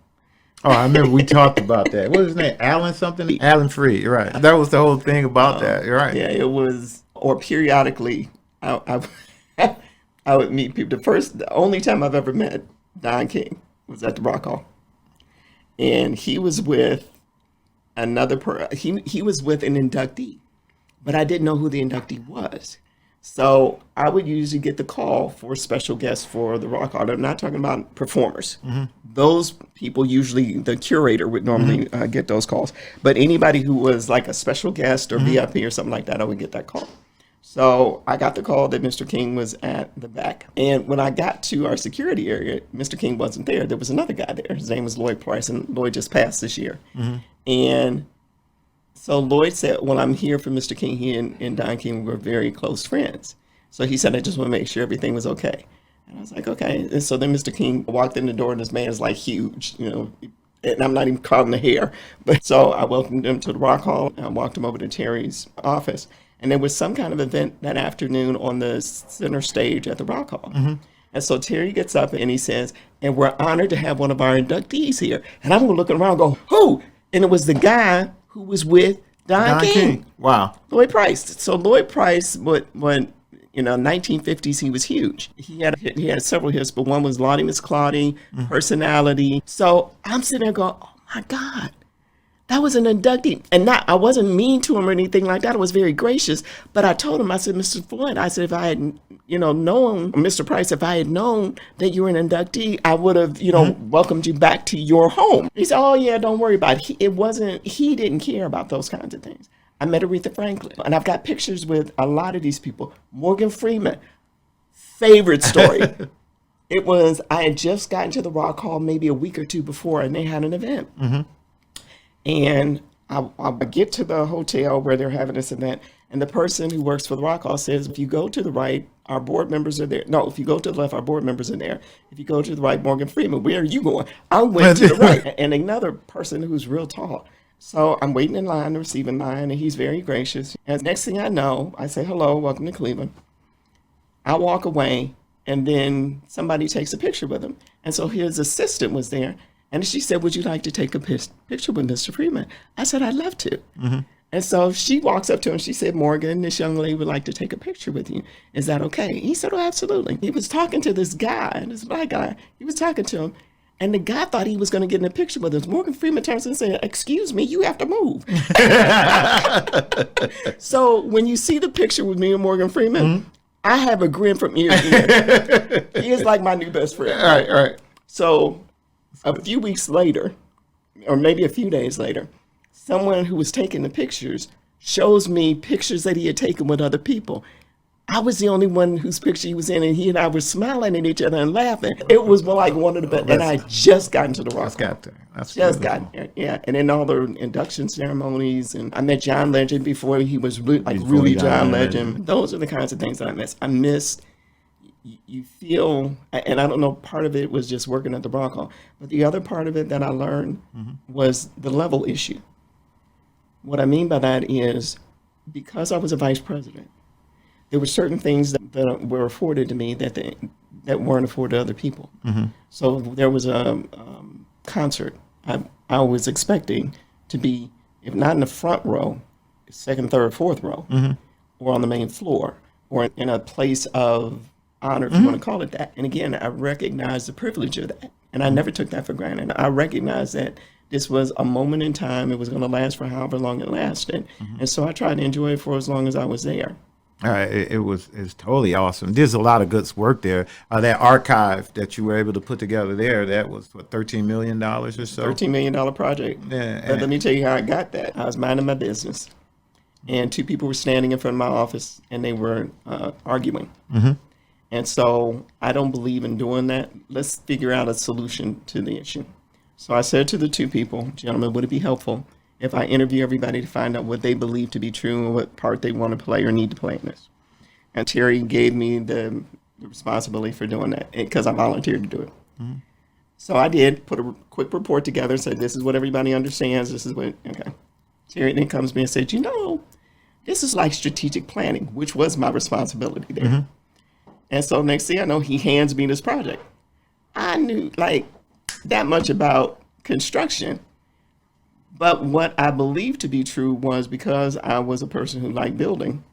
Oh, I remember we talked about that. What was his name? Alan something? Alan Freed, right. That was the whole thing about that, you're right. Yeah, it was, or periodically, I would meet people. The only time I've ever met Don King was at the Rock Hall. And he was with he was with an inductee, but I didn't know who the inductee was. So I would usually get the call for special guests for the Rock Hall. I'm not talking about performers. Those people, usually the curator would normally get those calls. But anybody who was like a special guest or VIP or something like that, I would get that call. So I got the call that Mr. King was at the back. And when I got to our security area, Mr. King wasn't there. There was another guy there. His name was Lloyd Price, and Lloyd just passed this year. And so Lloyd said, well, I'm here for Mr. King. He and Don King were very close friends. So he said, I just want to make sure everything was okay. And I was like, okay. And so then Mr. King walked in the door, and this man is like huge, and I'm not even counting the hair. But so I welcomed him to the Rock Hall. I walked him over to Terry's office. And there was some kind of event that afternoon on the center stage at the Rock Hall. And so Terry gets up and he says, and we're honored to have one of our inductees here. And I'm looking around and go, who? And it was the guy who was with Don King. Wow. Lloyd Price. So Lloyd Price, when 1950s, he was huge. He had several hits, but one was Lottie Miss Claudie, Personality. So I'm sitting there going, oh my God. That was an inductee. And I wasn't mean to him or anything like that. I was very gracious. But I told him, I said, Mr. Floyd, I said, if I had, known, Mr. Price, if I had known that you were an inductee, I would have, welcomed you back to your home. He said, oh, yeah, don't worry about it. He didn't care about those kinds of things. I met Aretha Franklin. And I've got pictures with a lot of these people. Morgan Freeman, favorite story. It was, I had just gotten to the Rock Hall maybe a week or two before, and they had an event. And I get to the hotel where they're having this event, and the person who works for the Rock Hall says, if you go to the right, our board members are there. No, if you go to the left, our board members are there. If you go to the right, Morgan Freeman, where are you going? I went to the right. And another person who's real tall So I'm waiting in line to receive in line, and he's very gracious. And next thing I know, I say, hello, welcome to Cleveland. I walk away, and then somebody takes a picture with him. And so his assistant was there, and she said, would you like to take a picture with Mr. Freeman? I said, I'd love to. And so she walks up to him, she said, Morgan, this young lady would like to take a picture with you. Is that okay? He said, oh, absolutely. He was talking to this guy, this black guy. He was talking to him. And the guy thought he was going to get in a picture with us. Morgan Freeman turns and said, excuse me, you have to move. So when you see the picture with me and Morgan Freeman, I have a grin from ear to ear. He is like my new best friend. All right. So a few weeks later, or maybe a few days later, someone who was taking the pictures shows me pictures that he had taken with other people. I was the only one whose picture he was in, and he and I were smiling at each other and laughing. It was like one of the best. And I just got into the rock. Just got there, yeah. And then all the induction ceremonies, and I met John Legend before he was really John Legend. Those are the kinds of things that I missed. I missed. You feel, and I don't know, part of it was just working at the Rock Hall, but the other part of it that I learned was the level issue. What I mean by that is, because I was a vice president, there were certain things that were afforded to me that weren't afforded to other people. So there was a concert. I was expecting to be, if not in the front row, second, third, fourth row, or on the main floor, or in a place of honor, if you want to call it that. And again, I recognize the privilege of that. And I never took that for granted. I recognized that this was a moment in time. It was going to last for however long it lasted. And so I tried to enjoy it for as long as I was there. It's totally awesome. There's a lot of good work there. That archive that you were able to put together there, that was what, $13 million or so? $13 million project. Yeah, but let me tell you how I got that. I was minding my business, and two people were standing in front of my office, and they were arguing. And so I don't believe in doing that. Let's figure out a solution to the issue. So I said to the two people, gentlemen, would it be helpful if I interview everybody to find out what they believe to be true and what part they want to play or need to play in this? And Terry gave me the responsibility for doing that because I volunteered to do it. So I did put a quick report together, said this is what everybody understands, this is what, okay. Terry then comes to me and said, this is like strategic planning, which was my responsibility there. And so next thing I know, he hands me this project. I knew like that much about construction. But what I believed to be true was, because I was a person who liked building,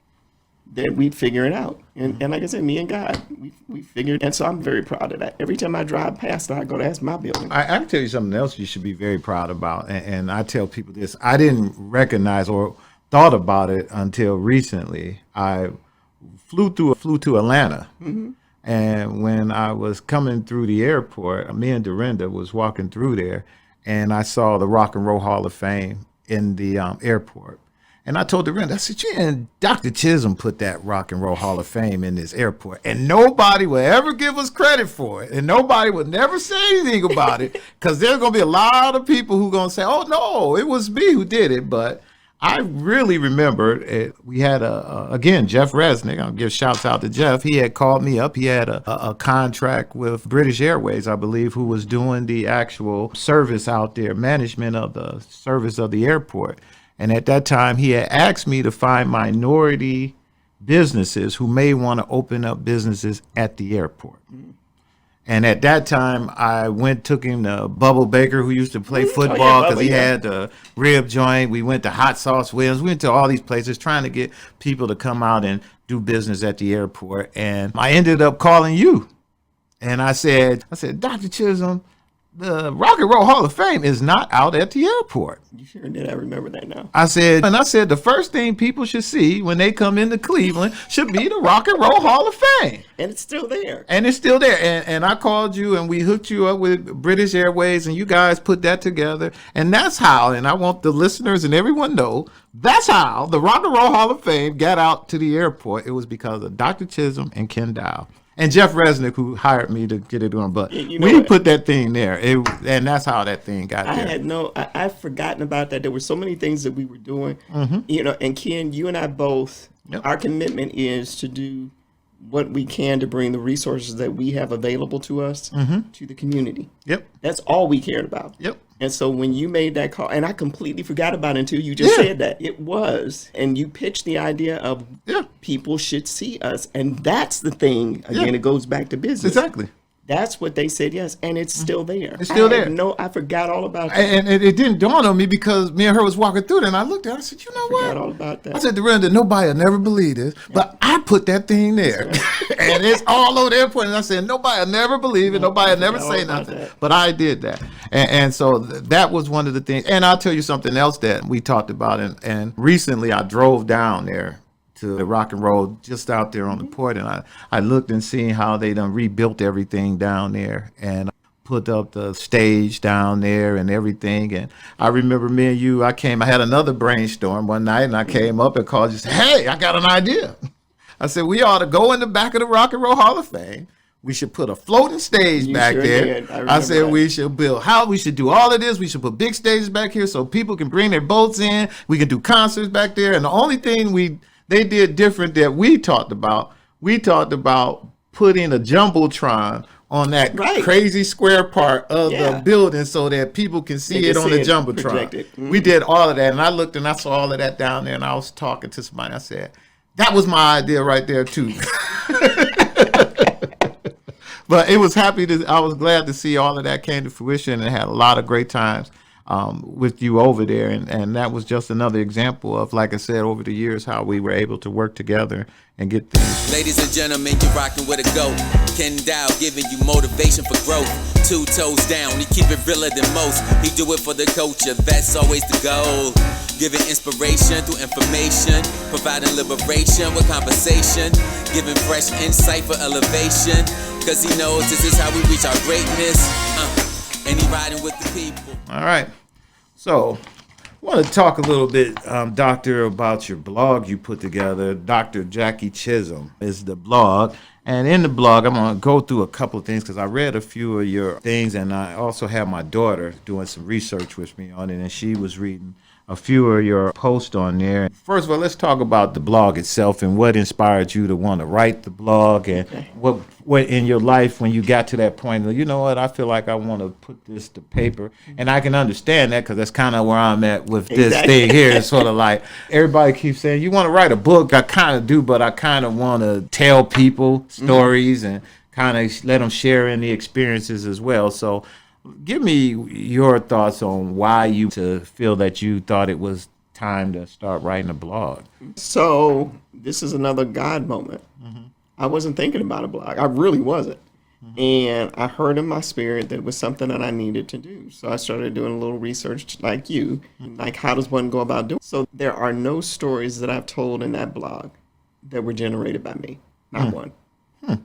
that we'd figure it out. And like I said, me and God, we figured. And so I'm very proud of that. Every time I drive past, I go, that's my building. I can tell you something else you should be very proud about. And I tell people this. I didn't recognize or thought about it until recently. I flew to Atlanta. And when I was coming through the airport, me and Dorinda was walking through there, and I saw the Rock and Roll Hall of Fame in the airport. And I told Dorinda, I said, and Dr. Chisholm put that Rock and Roll Hall of Fame in this airport, and nobody will ever give us credit for it, and nobody would never say anything about it, because there's going to be a lot of people who are going to say, oh, no, it was me who did it. But I really remember we had again, Jeff Resnick. I'll give shouts out to Jeff. He had called me up. He had a contract with British Airways, I believe, who was doing the actual service out there, management of the service of the airport. And at that time, he had asked me to find minority businesses who may want to open up businesses at the airport. And at that time, I took him to Bubble Baker, who used to play football, because he had the rib joint. We went to Hot Sauce Williams. We went to all these places trying to get people to come out and do business at the airport. And I ended up calling you. And I said, Dr. Chisholm, the Rock and Roll Hall of Fame is not out at the airport. You sure did. I remember that now. I said, the first thing people should see when they come into Cleveland should be the Rock and Roll Hall of Fame. And it's still there. And I called you, and we hooked you up with British Airways, and you guys put that together. And that's how, and I want the listeners and everyone know, that's how the Rock and Roll Hall of Fame got out to the airport. It was because of Dr. Chisholm and Kenn Dowell. And Jeff Resnick, who hired me to get it on, but we put that thing there, and that's how that thing got there. I've forgotten about that. There were so many things that we were doing, and Ken, you and I both, our commitment is to do what we can to bring the resources that we have available to us to the community. Yep. That's all we cared about. Yep. And so when you made that call, and I completely forgot about it until you just said that, it was, and you pitched the idea of people should see us. And that's the thing, again, it goes back to business. Exactly. That's what they said, yes, and it's still there. It's still there. No, I forgot all about that. And it didn't dawn on me because me and her was walking through there, and I looked at her, I said, you know what? Forgot all about that. I said to Brenda, nobody will never believe this, but I put that thing there. And it's all over the airport. And I said, nobody will never believe it. Nobody will never say nothing. But I did that. And so that was one of the things. And I'll tell you something else that we talked about. And recently I drove down there to the rock and roll just out there on the port, and I looked and seen how they done rebuilt everything down there and put up the stage down there and everything. And I remember me and you, I had another brainstorm one night, and I came up and called you and said, hey, I got an idea. I said, we ought to go in the back of the Rock and Roll Hall of Fame. We should put a floating stage back there. I said we should we should do all of this. We should put big stages back here so people can bring their boats in. We can do concerts back there. And the only thing they did different that we talked about putting a jumbotron on that crazy square part of the building so that people can see it on the jumbotron. We did all of that, and I looked and I saw all of that down there, and I was talking to somebody. I said, that was my idea right there too. But I was glad to see all of that came to fruition, and had a lot of great times with you over there, and that was just another example of, like I said, over the years, how we were able to work together and get things. Ladies and gentlemen, you're rocking with a GOAT. Kenn Dowell giving you motivation for growth. 2 toes down, he keep it realer than most. He do it for the culture, that's always the goal. Giving inspiration through information, providing liberation with conversation, giving fresh insight for elevation, cause he knows this is how we reach our greatness. And he riding with the people. All right. So, I want to talk a little bit, Doctor, about your blog you put together. Dr. Jackie Chisholm is the blog. And in the blog, I'm going to go through a couple of things because I read a few of your things, and I also have my daughter doing some research with me on it, and she was reading a few of your posts on there. First of all, let's talk about the blog itself and what inspired you to want to write the blog, and what in your life when you got to that point, you know what, I feel like I want to put this to paper. And I can understand that because that's kind of where I'm at with this thing here. It's sort of like everybody keeps saying, you want to write a book? I kind of do, but I kind of want to tell people stories and kind of let them share in the experiences as well. So give me your thoughts on why you feel that you thought it was time to start writing a blog. So this is another God moment. I wasn't thinking about a blog. I really wasn't. And I heard in my spirit that it was something that I needed to do. So I started doing a little research like you, like how does one go about doing it? So there are no stories that I've told in that blog that were generated by me. Not one.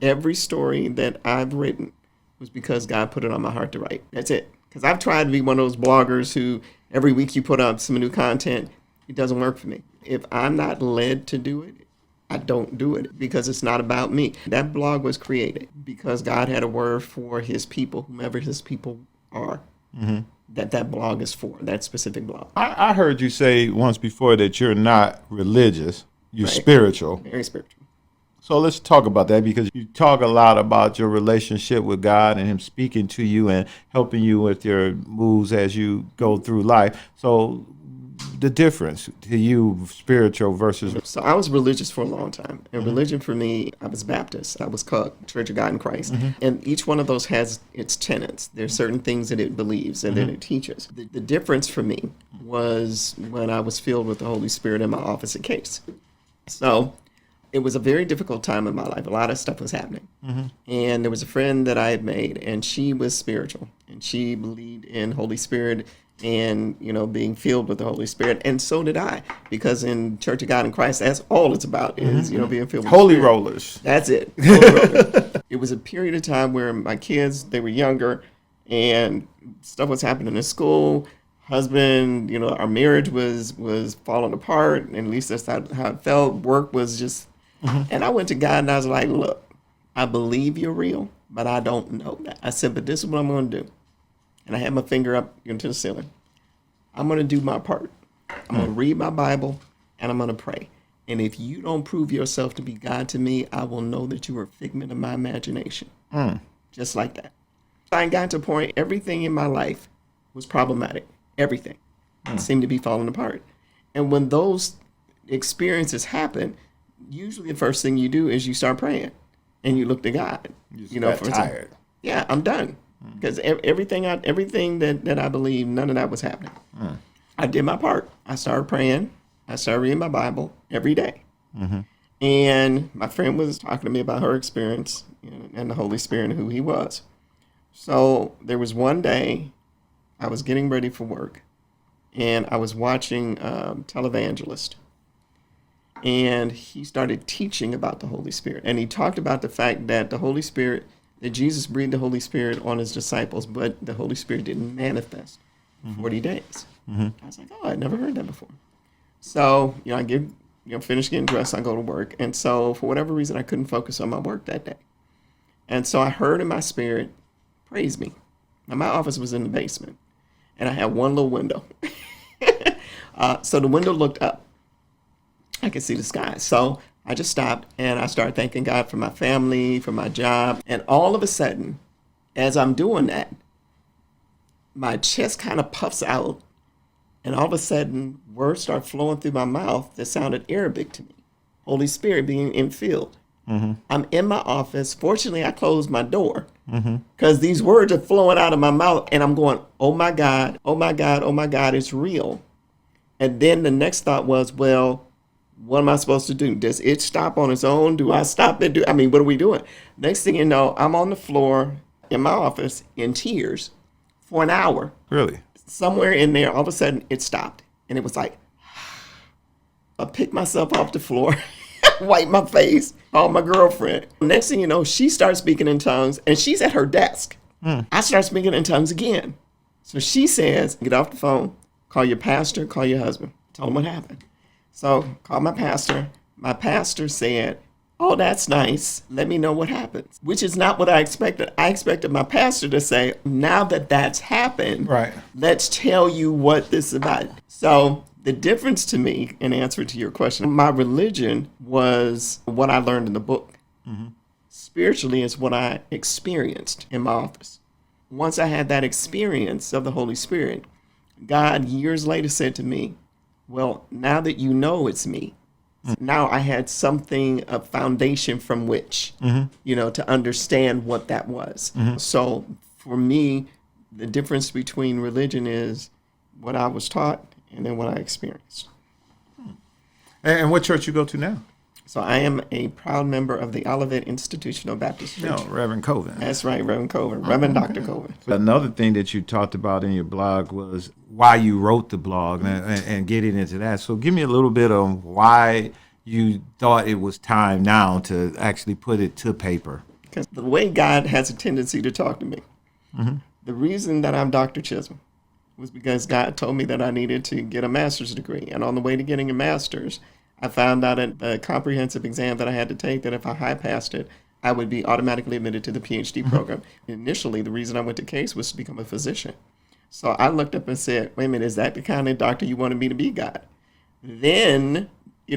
Every story that I've written was because God put it on my heart to write. That's it. Because I've tried to be one of those bloggers who every week you put up some new content. It doesn't work for me. If I'm not led to do it, I don't do it because it's not about me. That blog was created because God had a word for his people, whomever his people are, that blog is for, that specific blog. I heard you say once before that you're not religious, you're spiritual. Very spiritual. So let's talk about that because you talk a lot about your relationship with God and him speaking to you and helping you with your moves as you go through life. So the difference to you, spiritual versus... So I was religious for a long time. And religion for me, I was Baptist. I was CUC, Church of God in Christ. And each one of those has its tenets. There's certain things that it believes and that it teaches. The difference for me was when I was filled with the Holy Spirit in my office at Case. So it was a very difficult time in my life. A lot of stuff was happening. And there was a friend that I had made, and she was spiritual. And she believed in Holy Spirit and, you know, being filled with the Holy Spirit. And so did I, because in Church of God in Christ, that's all it's about is, you know, being filled with Holy the Spirit. rollers. That's it. Holy rollers. It was a period of time where my kids, they were younger and stuff was happening in school. Husband, you know, our marriage was falling apart. And at least that's how it felt. Work was just, and I went to God and I was like, look, I believe you're real, but I don't know that. I said, but this is what I'm going to do. And I had my finger up into the ceiling. I'm going to do my part. I'm going to read my Bible and I'm going to pray. And if you don't prove yourself to be God to me, I will know that you are a figment of my imagination. Just like that. I got to a point, everything in my life was problematic. Everything seemed to be falling apart. And when those experiences happen, usually the first thing you do is you start praying and you look to God. You know, for tired. Yeah, I'm done. Because everything that I believe, none of that was happening. I did my part. I started praying. I started reading my Bible every day. And my friend was talking to me about her experience, and the Holy Spirit and who he was. So there was one day I was getting ready for work, and I was watching Televangelist. And he started teaching about the Holy Spirit. And he talked about the fact that the Holy Spirit, that Jesus breathed the Holy Spirit on his disciples, but the Holy Spirit didn't manifest for 40 days. I was like, oh, I'd never heard that before. So, I finish getting dressed, I go to work. And so for whatever reason, I couldn't focus on my work that day. And so I heard in my spirit, praise me. Now my office was in the basement and I had one little window. So the window looked up. I could see the sky. So I just stopped and I started thanking God for my family, for my job. And all of a sudden, as I'm doing that, my chest kind of puffs out. And all of a sudden, words start flowing through my mouth that sounded Arabic to me. Holy Spirit being infilled. I'm in my office. Fortunately, I closed my door because these words are flowing out of my mouth. And I'm going, oh my God, oh my God, oh my God, it's real. And then the next thought was, well, what am I supposed to do? Does it stop on its own? Do I stop it? What are we doing? Next thing you know, I'm on the floor in my office in tears for an hour. Really? Somewhere in there, all of a sudden, it stopped. And it was like, I picked myself off the floor, wiped my face, called my girlfriend. Next thing you know, she starts speaking in tongues, and she's at her desk. I start speaking in tongues again. So she says, get off the phone, call your pastor, call your husband. Tell them what happened. So call my pastor. My pastor said, oh, that's nice. Let me know what happens, which is not what I expected. I expected my pastor to say, now that that's happened, Right. Let's tell you what this is about. So the difference to me, in answer to your question, my religion was what I learned in the book. Spiritually is what I experienced in my office. Once I had that experience of the Holy Spirit, God years later said to me, well, now that you know it's me, now I had something, a foundation from which, to understand what that was. So for me, the difference between religion is what I was taught and then what I experienced. And what church you go to now? So I am a proud member of the Olivet Institutional Baptist Church. No, Reverend Coven. That's right, Reverend Coven, Reverend Dr. Coven. Another thing that you talked about in your blog was why you wrote the blog and getting into that. So give me a little bit of why you thought it was time now to actually put it to paper. Because the way God has a tendency to talk to me, the reason that I'm Dr. Chisholm was because God told me that I needed to get a master's degree. And on the way to getting a master's, I found out at the comprehensive exam that I had to take that if I high passed it, I would be automatically admitted to the PH.D. program. Initially, the reason I went to Case was to become a physician. So I looked up and said, wait a minute, is that the kind of doctor you wanted me to be, God? Then,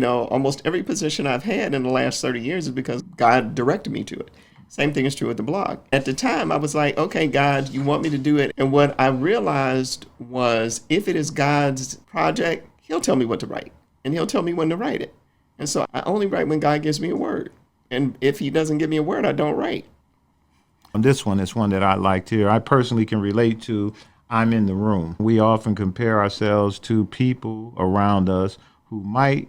almost every position I've had in the last 30 years is because God directed me to it. Same thing is true with the blog. At the time, I was like, okay, God, you want me to do it. And what I realized was if it is God's project, he'll tell me what to write. And he'll tell me when to write it. And so I only write when God gives me a word. And if he doesn't give me a word, I don't write. This one is one that I liked here. I personally can relate to I'm in the room. We often compare ourselves to people around us who might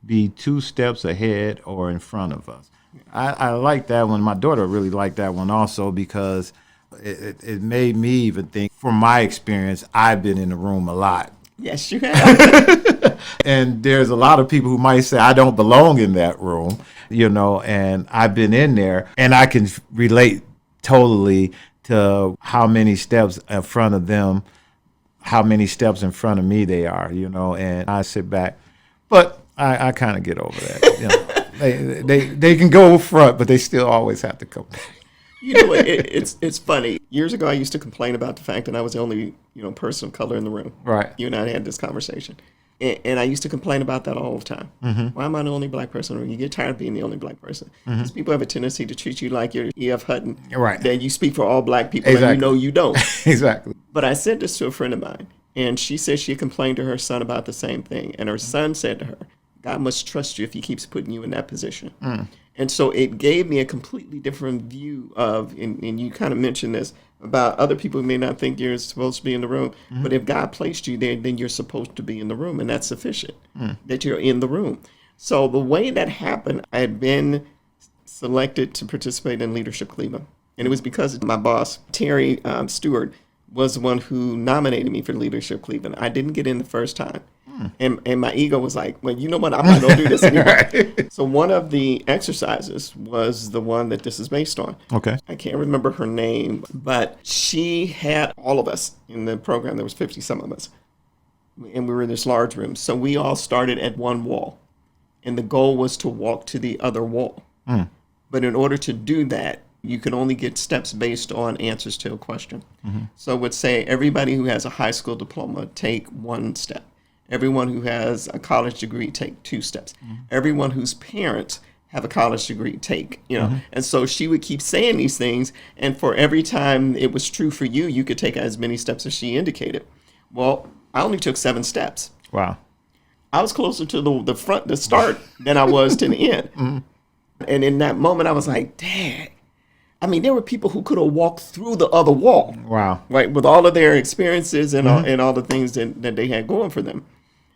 be 2 steps ahead or in front of us. I like that one. My daughter really liked that one also because it made me even think, from my experience, I've been in the room a lot. Yes, you have. And there's a lot of people who might say, I don't belong in that room, and I've been in there. And I can relate totally to how many steps in front of them, how many steps in front of me they are, and I sit back. But I kind of get over that. They can go front, but they still always have to come back. It's funny. Years ago, I used to complain about the fact that I was the only, person of color in the room. Right. You and I had this conversation. And I used to complain about that all the time. Why am I the only black person? Or you get tired of being the only black person. Because people have a tendency to treat you like you're E.F. Hutton. Right. That you speak for all black people, Exactly. and you know you don't. Exactly. But I said this to a friend of mine, and she said she complained to her son about the same thing. And her son said to her, God must trust you if he keeps putting you in that position. And so it gave me a completely different view of, and you kind of mentioned this, about other people who may not think you're supposed to be in the room. But if God placed you there, then you're supposed to be in the room, and that's sufficient, that you're in the room. So the way that happened, I had been selected to participate in Leadership Cleveland. And it was because my boss, Terry Stewart, was the one who nominated me for Leadership Cleveland. I didn't get in the first time. And my ego was like, well, you know what? I'm not going to do this anymore. So one of the exercises was the one that this is based on. Okay. I can't remember her name, but she had all of us in the program. There was 50 some of us. And we were in this large room. So we all started at one wall. And the goal was to walk to the other wall. But in order to do that, you could only get steps based on answers to a question. So it would say everybody who has a high school diploma, take 1 step. Everyone who has a college degree, take 2 steps. Everyone whose parents have a college degree, take, And so she would keep saying these things, and for every time it was true for you, you could take as many steps as she indicated. Well, I only took 7 steps. Wow. I was closer to the front, the start, than I was to the end. And in that moment, I was like, dang. I mean, there were people who could have walked through the other wall. Wow. Right, with all of their experiences and all the things that they had going for them.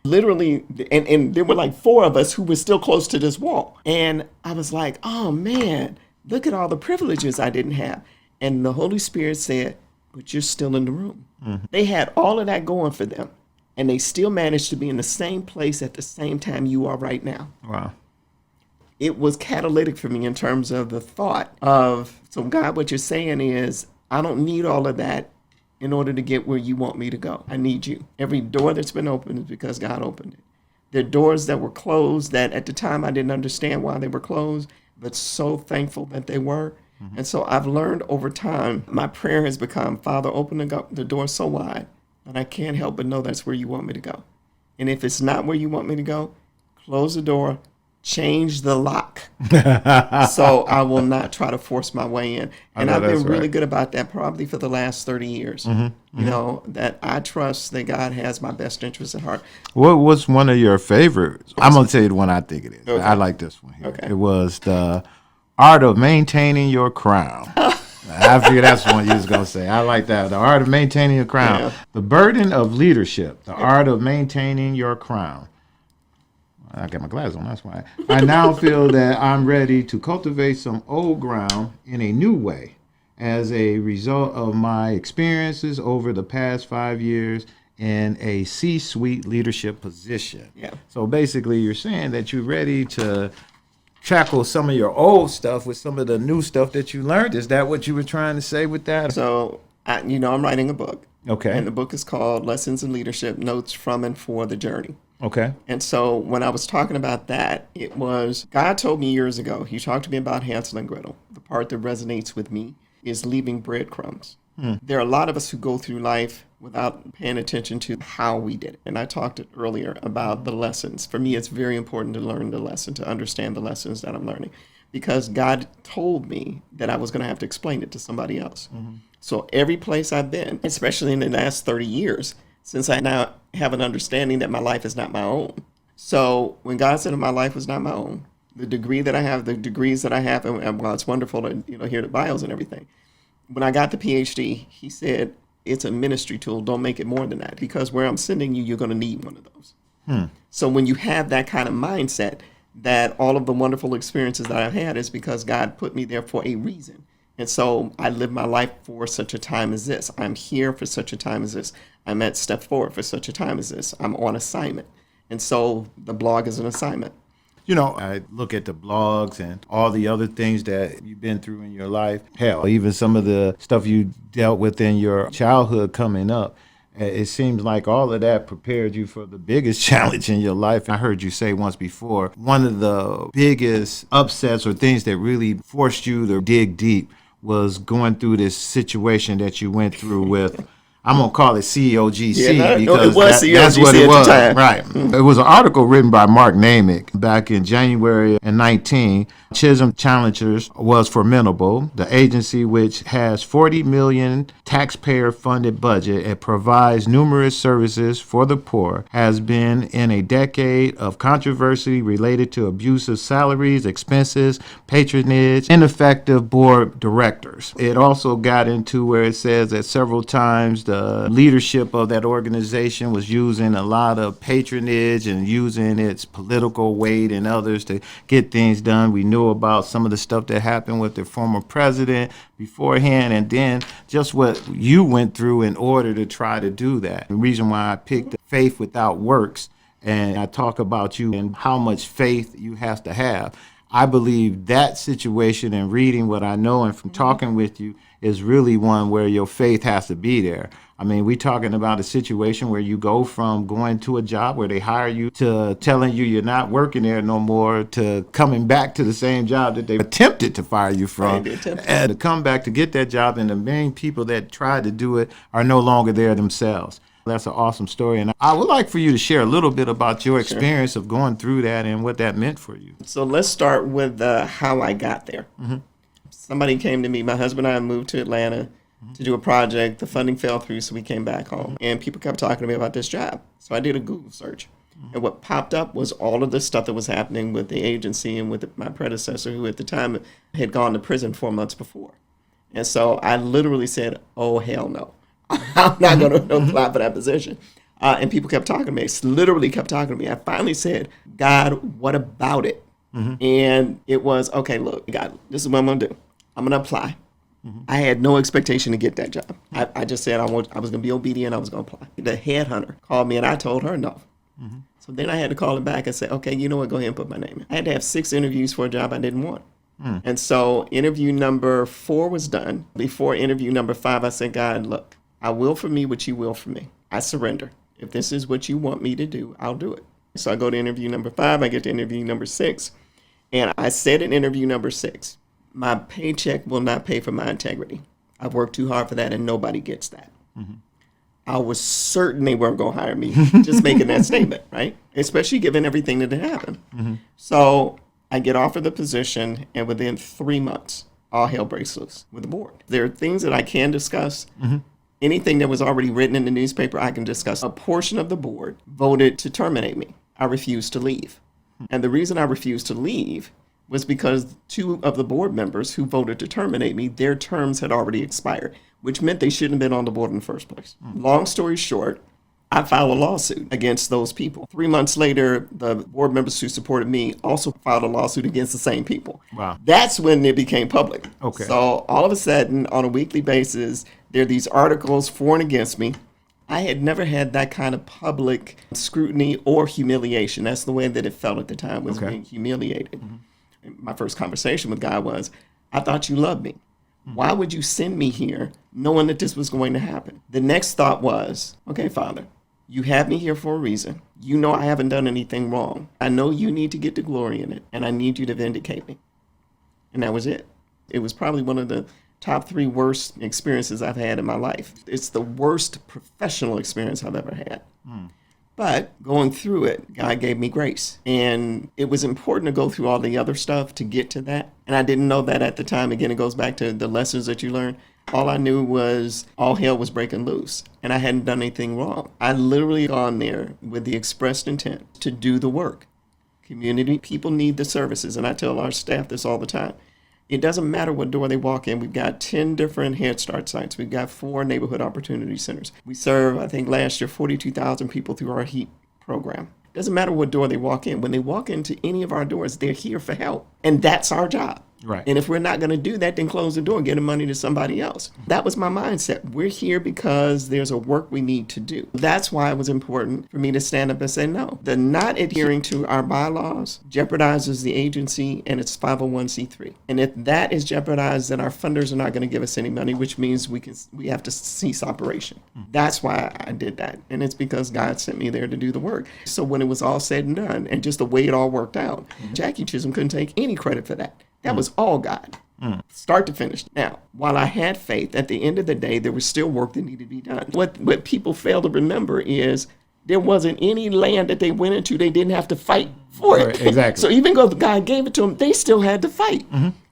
Literally, and there were like 4 of us who were still close to this wall. And I was like, oh man, look at all the privileges I didn't have. And the Holy Spirit said, but you're still in the room. They had all of that going for them. And they still managed to be in the same place at the same time you are right now. Wow. It was catalytic for me in terms of the thought of, so God, what you're saying is, I don't need all of that in order to get where you want me to go. I need you. Every door that's been opened is because God opened it. There are doors that were closed that at the time I didn't understand why they were closed, but so thankful that they were. And so I've learned over time, my prayer has become, Father, open the door so wide that I can't help but know that's where you want me to go. And if it's not where you want me to go, close the door, change the lock. So I will not try to force my way in. And I've been really good about that probably for the last 30 years. You know, that I trust that God has my best interests at heart. What was one of your favorites? I'm going to tell you the one I think it is. Okay. I like this one here. Okay. It was the Art of Maintaining Your Crown. I figured that's the one you was going to say. I like that. The Art of Maintaining Your Crown. Yeah. The Burden of Leadership. The Art of Maintaining Your Crown. I got my glasses on, that's why. I now feel that I'm ready to cultivate some old ground in a new way as a result of my experiences over the past 5 years in a C-suite leadership position. Yeah. So basically you're saying that you're ready to tackle some of your old stuff with some of the new stuff that you learned. Is that what you were trying to say with that? So, I'm writing a book. Okay. And the book is called Lessons in Leadership, Notes from and for the Journey. Okay. And so when I was talking about that, it was, God told me years ago, he talked to me about Hansel and Gretel. The part that resonates with me is leaving breadcrumbs. There are a lot of us who go through life without paying attention to how we did it. And I talked earlier about the lessons. For me, it's very important to learn the lesson, to understand the lessons that I'm learning, because God told me that I was going to have to explain it to somebody else. So every place I've been, especially in the last 30 years, since I now have an understanding that my life is not my own. So when God said my life was not my own, the degree that I have, the degrees that I have, and while it's wonderful to hear the bios and everything, when I got the PhD, he said, it's a ministry tool. Don't make it more than that, because where I'm sending you, you're going to need one of those. So when you have that kind of mindset, that all of the wonderful experiences that I've had is because God put me there for a reason. And so I live my life for such a time as this. I'm here for such a time as this. I'm at Step Forward for such a time as this. I'm on assignment. And so the blog is an assignment. I look at the blogs and all the other things that you've been through in your life. Hell, even some of the stuff you dealt with in your childhood coming up. It seems like all of that prepared you for the biggest challenge in your life. I heard you say once before, one of the biggest upsets or things that really forced you to dig deep was going through this situation that you went through with, I'm going to call it COGC Yeah, no, because it was that's COGC what it at the was. time. Right. It was an article written by Mark Namick back in January of 19. Chisholm Challengers was formidable. The agency, which has $40 million taxpayer-funded budget and provides numerous services for the poor, has been in a decade of controversy related to abusive salaries, expenses, patronage, ineffective board directors. It also got into where it says that several times the leadership of that organization was using a lot of patronage and using its political weight and others to get things done. We knew about some of the stuff that happened with the former president beforehand, and then just what you went through in order to try to do that. The reason why I picked Faith Without Works, and I talk about you and how much faith you have to have. I believe that situation and reading what I know and from talking with you is really one where your faith has to be there. I mean, we're talking about a situation where you go from going to a job where they hire you to telling you you're not working there no more to coming back to the same job that they attempted to fire you from, and to come back to get that job, and the main people that tried to do it are no longer there themselves. That's an awesome story, and I would like for you to share a little bit about your experience of going through that and what that meant for you. So let's start with how I got there. Somebody came to me. My husband and I moved to Atlanta to do a project. The funding fell through, so we came back home. And people kept talking to me about this job. So I did a Google search. And what popped up was all of the stuff that was happening with the agency and with my predecessor, who at the time had gone to prison 4 months before. And so I literally said, oh, hell no. I'm not going to apply for that position. And people kept talking to me. Literally kept talking to me. I finally said, God, what about it? And it was, okay, look, God, this is what I'm going to do. I'm going to apply. I had no expectation to get that job. I just said I was going to be obedient. I was going to apply. The headhunter called me, and I told her no. So then I had to call him back and say, okay, you know what? Go ahead and put my name in. I had to have 6 interviews for a job I didn't want. And so interview number 4 was done. Before interview number 5, I said, God, look, I will for me what you will for me. I surrender. If this is what you want me to do, I'll do it. So I go to interview number 5. I get to interview number 6. And I said in interview number 6, my paycheck will not pay for my integrity. I've worked too hard for that, and nobody gets that. I was certain they weren't going to hire me, just making that statement, right? Especially given everything that had happened. So I get offered the position, and within 3 months, all hell breaks loose with the board. There are things that I can discuss. Anything that was already written in the newspaper, I can discuss. A portion of the board voted to terminate me. I refused to leave. And the reason I refused to leave was because 2 of the board members who voted to terminate me, their terms had already expired, which meant they shouldn't have been on the board in the first place. Long story short, I filed a lawsuit against those people. 3 months later, the board members who supported me also filed a lawsuit against the same people. Wow. That's when it became public. Okay. So all of a sudden, on a weekly basis, there are these articles for and against me. I had never had that kind of public scrutiny or humiliation. That's the way that it felt at the time, was being humiliated. My first conversation with God was, I thought you loved me. Why would you send me here knowing that this was going to happen? The next thought was, okay, Father, you have me here for a reason. You know I haven't done anything wrong. I know you need to get the glory in it, and I need you to vindicate me. And that was it. It was probably one of the top 3 worst experiences I've had in my life. It's the worst professional experience I've ever had. But going through it, God gave me grace. And it was important to go through all the other stuff to get to that. And I didn't know that at the time. Again, it goes back to the lessons that you learn. All I knew was all hell was breaking loose, and I hadn't done anything wrong. I literally gone there with the expressed intent to do the work. Community people need the services, and I tell our staff this all the time. It doesn't matter what door they walk in. We've got 10 different Head Start sites. We've got 4 neighborhood opportunity centers. We serve, I think last year, 42,000 people through our HEAP program. Doesn't matter what door they walk in. When they walk into any of our doors, they're here for help. And that's our job. Right. And if we're not going to do that, then close the door, get the money to somebody else. That was my mindset. We're here because there's a work we need to do. That's why it was important for me to stand up and say no. The not adhering to our bylaws jeopardizes the agency and its 501c3. And if that is jeopardized, then our funders are not going to give us any money, which means we have to cease operation. That's why I did that. And it's because God sent me there to do the work. So when it was all said and done, and just the way it all worked out, Jackie Chisholm couldn't take any credit for that. That was all God. start to finish. Now, while I had faith, at the end of the day, there was still work that needed to be done. What people fail to remember is there wasn't any land that they went into they didn't have to fight for it. Right, exactly. So even though God gave it to them, they still had to fight.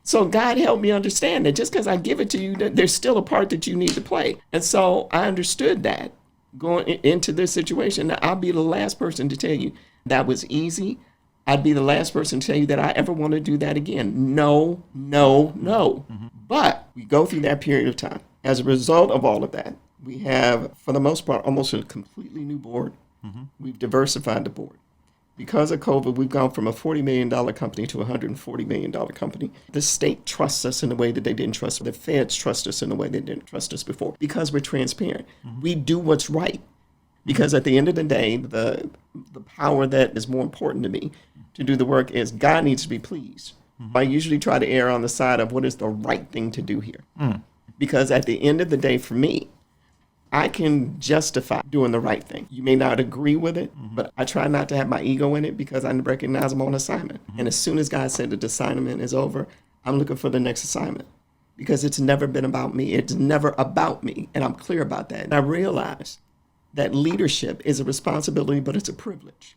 So God helped me understand that just because I give it to you, that there's still a part that you need to play. And so I understood that going into this situation. Now, I'll be the last person to tell you that was easy. I'd be the last person to tell you that I ever want to do that again. No, no, no. But we go through that period of time. As a result of all of that, we have, for the most part, almost a completely new board. We've diversified the board. Because of COVID, we've gone from a $40 million company to a $140 million company. The state trusts us in a way that they didn't trust. The feds trust us in a way they didn't trust us before because we're transparent. We do what's right. Because at the end of the day, the power that is more important to me to do the work is God needs to be pleased. I usually try to err on the side of what is the right thing to do here. Because at the end of the day, for me, I can justify doing the right thing. You may not agree with it, but I try not to have my ego in it because I recognize I'm on assignment. And as soon as God said that the assignment is over, I'm looking for the next assignment because it's never been about me. It's never about me. And I'm clear about that. And I realize that leadership is a responsibility, but it's a privilege.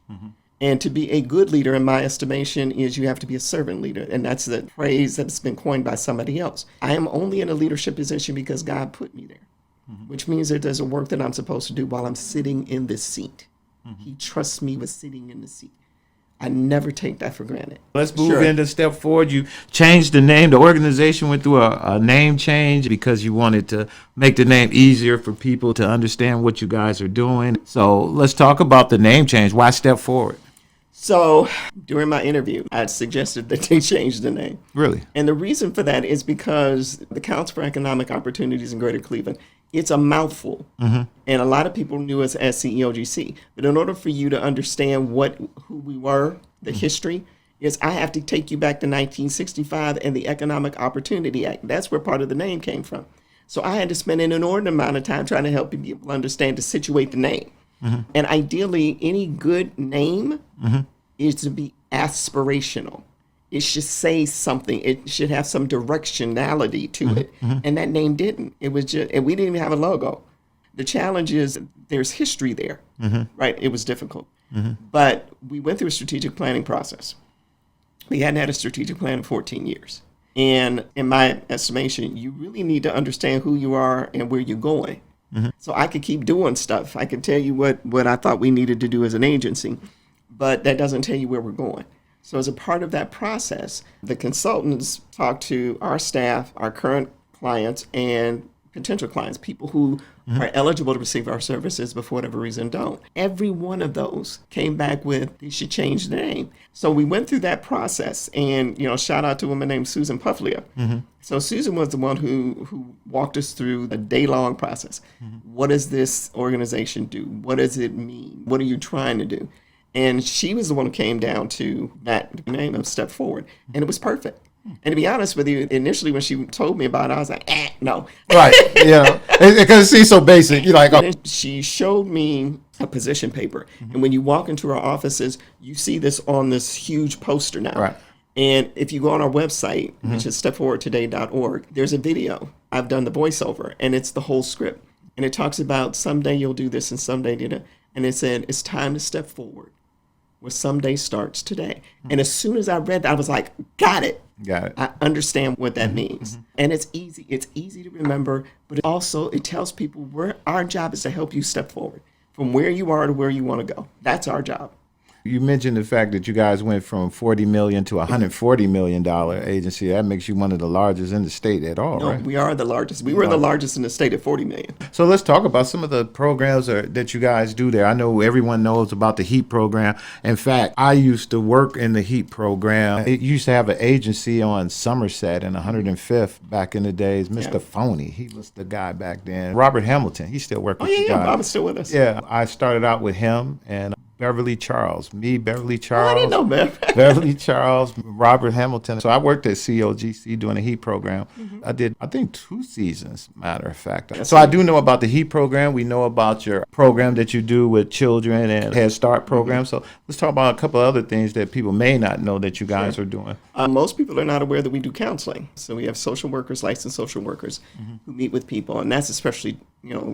And to be a good leader, in my estimation, is you have to be a servant leader. And that's the phrase that's been coined by somebody else. I am only in a leadership position because God put me there. Which means that there's a work that I'm supposed to do while I'm sitting in this seat. He trusts me with sitting in the seat. I never take that for granted. Let's move into step forward. You changed the name. The organization went through a name change because you wanted to make the name easier for people to understand what you guys are doing. So let's talk about the name change. Why step forward? So during my interview, I suggested that they change the name. Really? And the reason for that is because the Council for Economic Opportunities in Greater Cleveland, it's a mouthful. And a lot of people knew us as CEOGC. But in order for you to understand who we were, the history, is I have to take you back to 1965 and the Economic Opportunity Act. That's where part of the name came from. So I had to spend an inordinate amount of time trying to help people understand to situate the name. And ideally, any good name is to be aspirational. It should say something. It should have some directionality to it. And that name didn't. It was just, and we didn't even have a logo. The challenge is there's history there, right? It was difficult. But we went through a strategic planning process. We hadn't had a strategic plan in 14 years. And in my estimation, you really need to understand who you are and where you're going. So I could keep doing stuff. I could tell you what I thought we needed to do as an agency, but that doesn't tell you where we're going. So as a part of that process, the consultants talk to our staff, our current clients, and potential clients, people who are eligible to receive our services but for whatever reason don't. Every one of those came back with, they should change the name. So we went through that process, and shout out to a woman named Susan Pufflia. So Susan was the one who walked us through a day-long process. What does this organization do? What does it mean? What are you trying to do? And she was the one who came down to that name of Step Forward, and it was perfect. And to be honest with you, initially when she told me about it, I was like, no. Right, yeah. Because it seems so basic. You're like, oh. She showed me a position paper. And when you walk into our offices, you see this on this huge poster now. Right. And if you go on our website, which is stepforwardtoday.org, there's a video. I've done the voiceover, and it's the whole script. And it talks about someday you'll do this and someday do that. And it said, it's time to step forward, where someday starts today. And as soon as I read that, I was like, got it. Got it. I understand what that means. And it's easy. It's easy to remember, but also it tells people our job is to help you step forward from where you are to where you want to go. That's our job. You mentioned the fact that you guys went from $40 million to $140 million agency. That makes you one of the largest in the state at all, No, right? we are the largest. We were the largest in the state at $40 million. So let's talk about some of the programs that you guys do there. I know everyone knows about the HEAP program. In fact, I used to work in the HEAP program. It used to have an agency on Somerset and 105th back in the days. Mr. Phoney, he was the guy back then. Robert Hamilton, he's still working with you guys. Bob's still with us. Yeah, I started out with him, and Beverly Charles. Beverly Oh, Charles. I didn't know that. Beverly Charles, Robert Hamilton. So I worked at COGC doing a HEAT program. Mm-hmm. I did, I think, 2 seasons, matter of fact. Yes, So I do know about the HEAT program. We know about your program that you do with children and Head Start program. So let's talk about a couple other things that people may not know that you guys are doing. Most people are not aware that we do counseling. So we have social workers, licensed social workers, who meet with people, and that's especially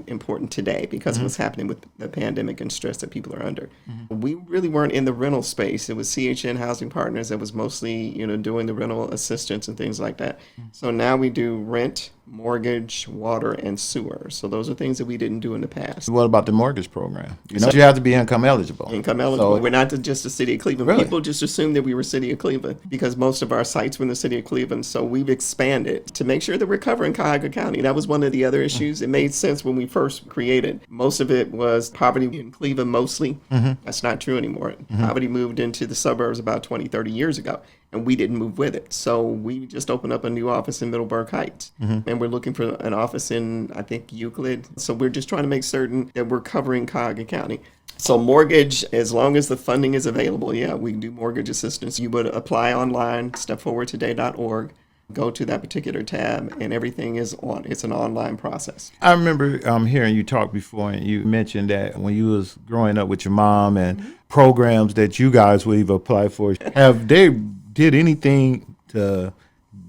important today because of what's happening with the pandemic and stress that people are under. We really weren't in the rental space. It was CHN Housing Partners that was mostly doing the rental assistance and things like that. So now we do rent, mortgage, water, and sewer. So those are things that we didn't do in the past. What about the mortgage program? You have to be income eligible. Income eligible. So, We're not just the city of Cleveland. Really? People just assume that we were city of Cleveland because most of our sites were in the city of Cleveland. So we've expanded to make sure that we're covering Cuyahoga County. That was one of the other issues. It made sense when we first created. Most of it was poverty in Cleveland mostly. That's not true anymore. Poverty moved into the suburbs about 20, 30 years ago, and we didn't move with it. So we just opened up a new office in Middleburg Heights, and we're looking for an office in, I think, Euclid. So we're just trying to make certain that we're covering Cuyahoga County. So mortgage, as long as the funding is available, we can do mortgage assistance. You would apply online, stepforwardtoday.org. Go to that particular tab, and everything is on. It's an online process. I remember hearing you talk before, and you mentioned that when you was growing up with your mom and programs that you guys would even apply for. Have they did anything to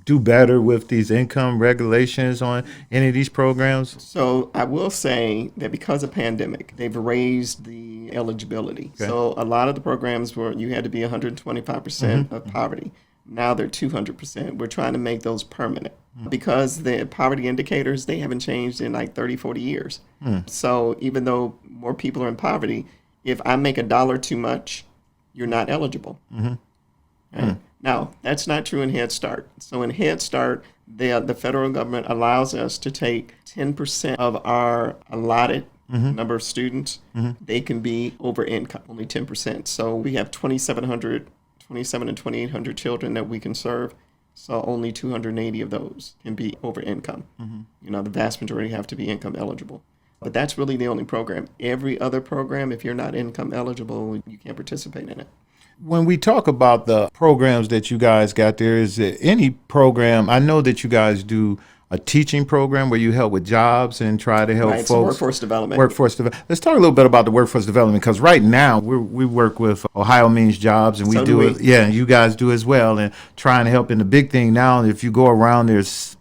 do better with these income regulations on any of these programs? So I will say that because of pandemic, they've raised the eligibility. Okay. So a lot of the programs were you had to be 125% of poverty. Now they're 200%. We're trying to make those permanent because the poverty indicators, they haven't changed in like 30, 40 years. So even though more people are in poverty, if I make $1 too much, you're not eligible. Right? Now, that's not true in Head Start. So in Head Start, the federal government allows us to take 10% of our allotted number of students. They can be over income, only 10%. So we have 2,700 and 2,800 children that we can serve. So only 280 of those can be over income. The vast majority have to be income eligible. But that's really the only program. Every other program, if you're not income eligible, you can't participate in it. When we talk about the programs that you guys got there, is there any program, I know that you guys do a teaching program where you help with jobs and try to help folks. So workforce development. Let's talk a little bit about the workforce development, because right now we work with Ohio Means Jobs, and we So do do it. we. Yeah, and you guys do as well, and trying to help. And the big thing now, if you go around, there's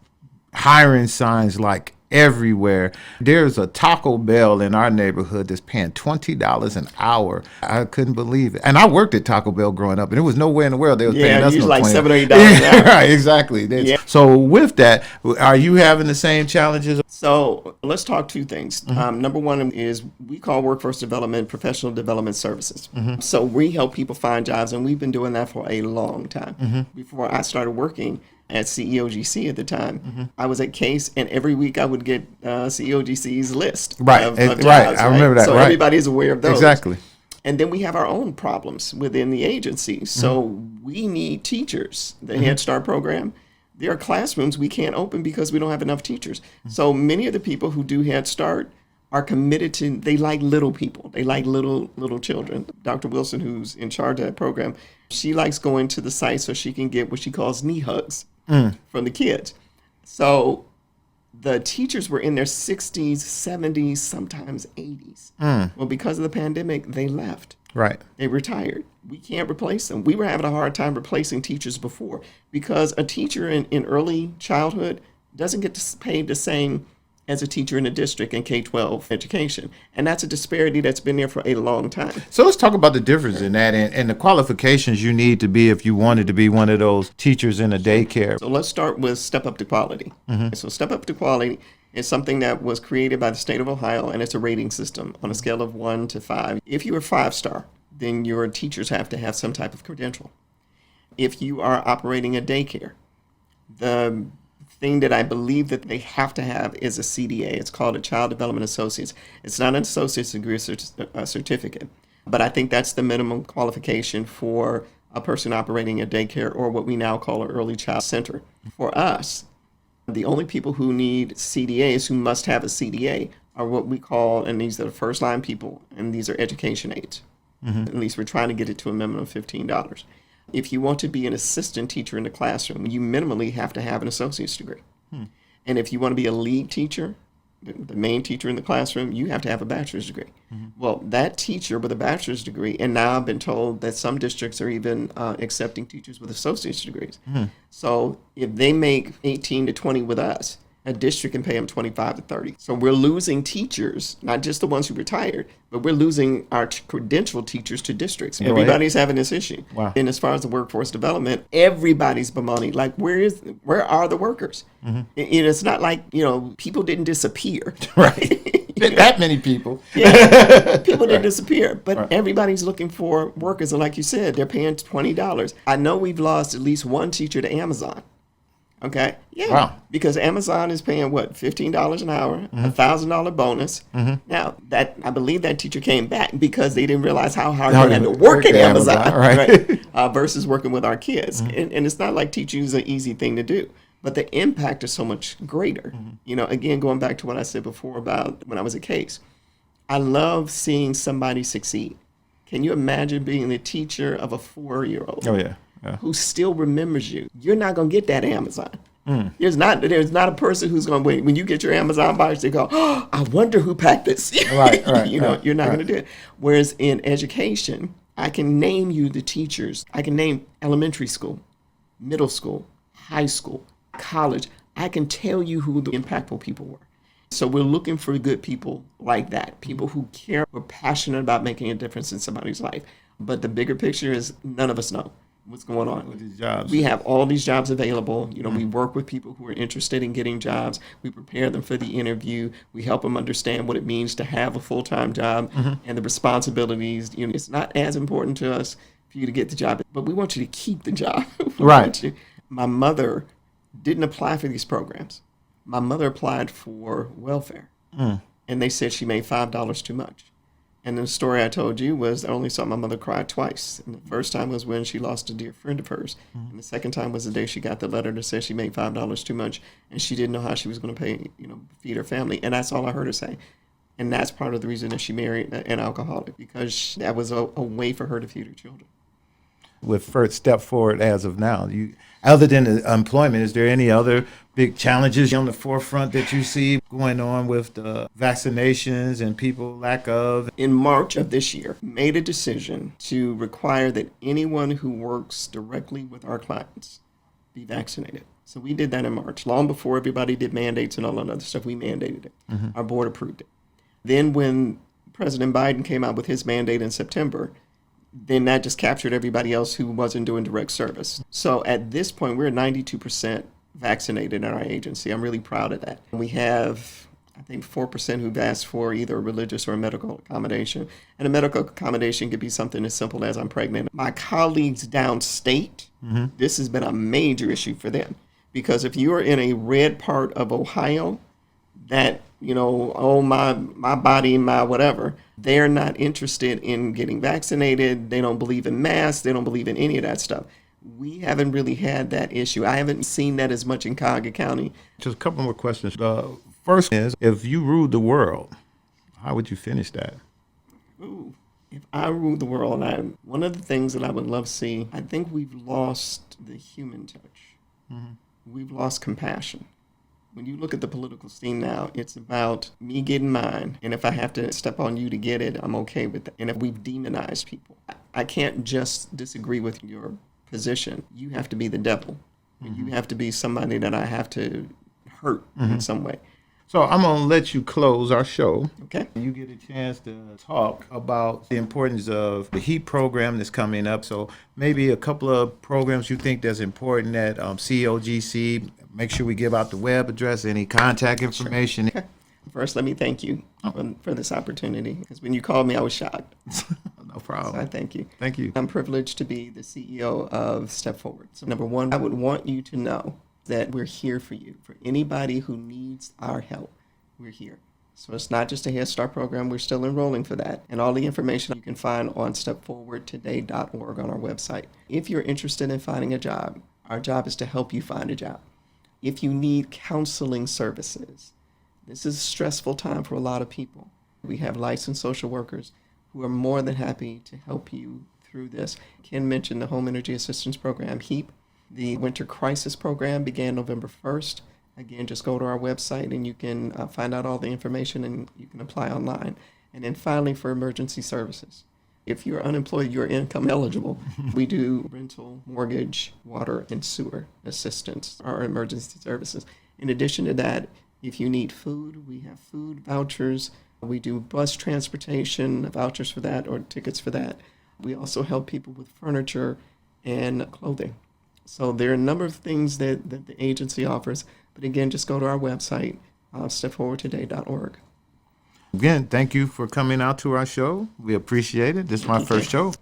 hiring signs like everywhere. There's a Taco Bell in our neighborhood that's paying $20 an hour. I couldn't believe it. And I worked at Taco Bell growing up, and there was nowhere in the world they was paying us usually no like $20. $7 or $8 an hour. Right, exactly. So with that, are you having the same challenges? So let's talk two things. Number one is we call workforce development professional development services. So we help people find jobs, and we've been doing that for a long time. Before I started working at CEOGC at the time, I was at Case, and every week I would get CEOGC's list of jobs. I remember that. So everybody's aware of those. Exactly. And then we have our own problems within the agency. So we need teachers. The Head Start program, there are classrooms we can't open because we don't have enough teachers. So many of the people who do Head Start are committed to, they like little people. They like little children. Dr. Wilson, who's in charge of that program, she likes going to the site so she can get what she calls knee hugs from the kids. So the teachers were in their 60s, 70s, sometimes 80s. Well, because of the pandemic, they left. Right. They retired. We can't replace them. We were having a hard time replacing teachers before because a teacher in early childhood doesn't get paid the same as a teacher in a district in K-12 education. And that's a disparity that's been there for a long time. So let's talk about the difference in that and the qualifications you need to be if you wanted to be one of those teachers in a daycare. So let's start with Step Up to Quality. So Step Up to Quality is something that was created by the state of Ohio, and it's a rating system on a scale of 1 to 5. If you are 5-star, then your teachers have to have some type of credential. If you are operating a daycare, the thing that I believe that they have to have is a CDA. It's called a Child Development Associates. It's not an associate's degree certificate, but I think that's the minimum qualification for a person operating a daycare or what we now call an early child center. For us, the only people who need CDAs, who must have a CDA, are what we call, and these are the first line people, and these are education aides. At least we're trying to get it to a minimum of $15. If you want to be an assistant teacher in the classroom, you minimally have to have an associate's degree. And if you want to be a lead teacher, the main teacher in the classroom, you have to have a bachelor's degree. Well, that teacher with a bachelor's degree, and now I've been told that some districts are even accepting teachers with associate's degrees. So if they make 18 to 20 with us, a district can pay them 25 to 30. So we're losing teachers, not just the ones who retired, but we're losing our credentialed teachers to districts. Everybody's having this issue. Wow. And as far as the workforce development, everybody's bemoaning, like, where are the workers? It's not like, people didn't disappear. Right. That many people. Yeah, people didn't disappear, but everybody's looking for workers. And like you said, they're paying $20. I know we've lost at least one teacher to Amazon. Okay. Yeah. Wow. Because Amazon is paying what, $15 an hour, $1,000 bonus. Now that I believe that teacher came back because they didn't realize how hard they had to work at Amazon, right? Versus working with our kids. And it's not like teaching is an easy thing to do, but the impact is so much greater. Again, going back to what I said before about when I was a case, I love seeing somebody succeed. Can you imagine being the teacher of a 4-year-old? Oh yeah. Who still remembers you? You're not going to get that Amazon. There's not a person who's going to wait. When you get your Amazon box, they go, oh, I wonder who packed this. Right. You're not going to do it. Whereas in education, I can name you the teachers. I can name elementary school, middle school, high school, college. I can tell you who the impactful people were. So we're looking for good people like that, people who care, who are passionate about making a difference in somebody's life. But the bigger picture is none of us know what's going on with these jobs. We have all these jobs available. We work with people who are interested in getting jobs. We prepare them for the interview. We help them understand what it means to have a full-time job and the responsibilities. It's not as important to us for you to get the job, but we want you to keep the job. Right. My mother didn't apply for these programs. My mother applied for welfare, and they said she made $5 too much. And the story I told you was I only saw my mother cry twice. And the first time was when she lost a dear friend of hers. And the second time was the day she got the letter that said she made $5 too much, and she didn't know how she was going to pay, feed her family. And that's all I heard her say. And that's part of the reason that she married an alcoholic, because that was a way for her to feed her children. With first step forward as of now, other than employment, is there any other big challenges on the forefront that you see going on with the vaccinations and people lack of? In March of this year, made a decision to require that anyone who works directly with our clients be vaccinated. So we did that in March, long before everybody did mandates and all that other stuff. We mandated it. Our board approved it. Then when President Biden came out with his mandate in September, then that just captured everybody else who wasn't doing direct service. So at this point, we're 92% vaccinated in our agency. I'm really proud of that. We have, I think, 4% who've asked for either a religious or a medical accommodation. And a medical accommodation could be something as simple as I'm pregnant. My colleagues downstate, this has been a major issue for them. Because if you are in a red part of Ohio, that, my body, my whatever, they're not interested in getting vaccinated. They don't believe in masks. They don't believe in any of that stuff. We haven't really had that issue. I haven't seen that as much in Cuyahoga County. Just a couple more questions. First is, if you ruled the world, how would you finish that? Ooh, if I ruled the world, one of the things that I would love to see, I think we've lost the human touch. We've lost compassion. When you look at the political scene now, it's about me getting mine. And if I have to step on you to get it, I'm okay with that. And if we've demonized people, I can't just disagree with your position. You have to be the devil. You have to be somebody that I have to hurt in some way. So I'm going to let you close our show. Okay. You get a chance to talk about the importance of the HEAP program that's coming up. So maybe a couple of programs you think that's important at COGC. Make sure we give out the web address, any contact information. Sure. Okay. First, let me thank you for this opportunity, because when you called me, I was shocked. No problem. So I thank you. Thank you. I'm privileged to be the CEO of Step Forward. So number one, I would want you to know that we're here for you. For anybody who needs our help, we're here. So it's not just a Head Start program. We're still enrolling for that. And all the information you can find on stepforwardtoday.org on our website. If you're interested in finding a job, our job is to help you find a job. If you need counseling services, this is a stressful time for a lot of people. We have licensed social workers who are more than happy to help you through this. Ken mentioned the Home Energy Assistance Program, HEAP. The Winter Crisis Program began November 1st. Again, just go to our website and you can find out all the information and you can apply online. And then finally, for emergency services. If you're unemployed, you're income eligible. We do rental, mortgage, water, and sewer assistance, our emergency services. In addition to that, if you need food, we have food vouchers. We do bus transportation, vouchers for that, or tickets for that. We also help people with furniture and clothing. So there are a number of things that the agency offers. But again, just go to our website, stepforwardtoday.org. Again, thank you for coming out to our show. We appreciate it. This is my first show.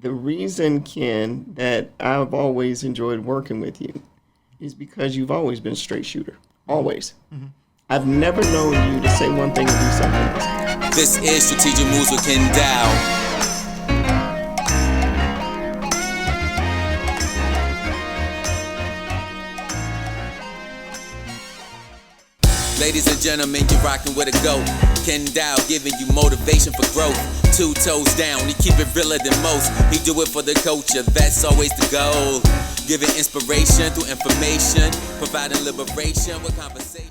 The reason, Ken, that I've always enjoyed working with you is because you've always been a straight shooter. Always. I've never known you to say one thing and do something else. This is Strategic Moves with Kenn Dowell. Ladies and gentlemen, you're rocking with a GOAT. Kenn Dowell giving you motivation for growth. 2 toes down, he keep it realer than most. He do it for the culture, that's always the goal. Giving inspiration through information, providing liberation with conversation.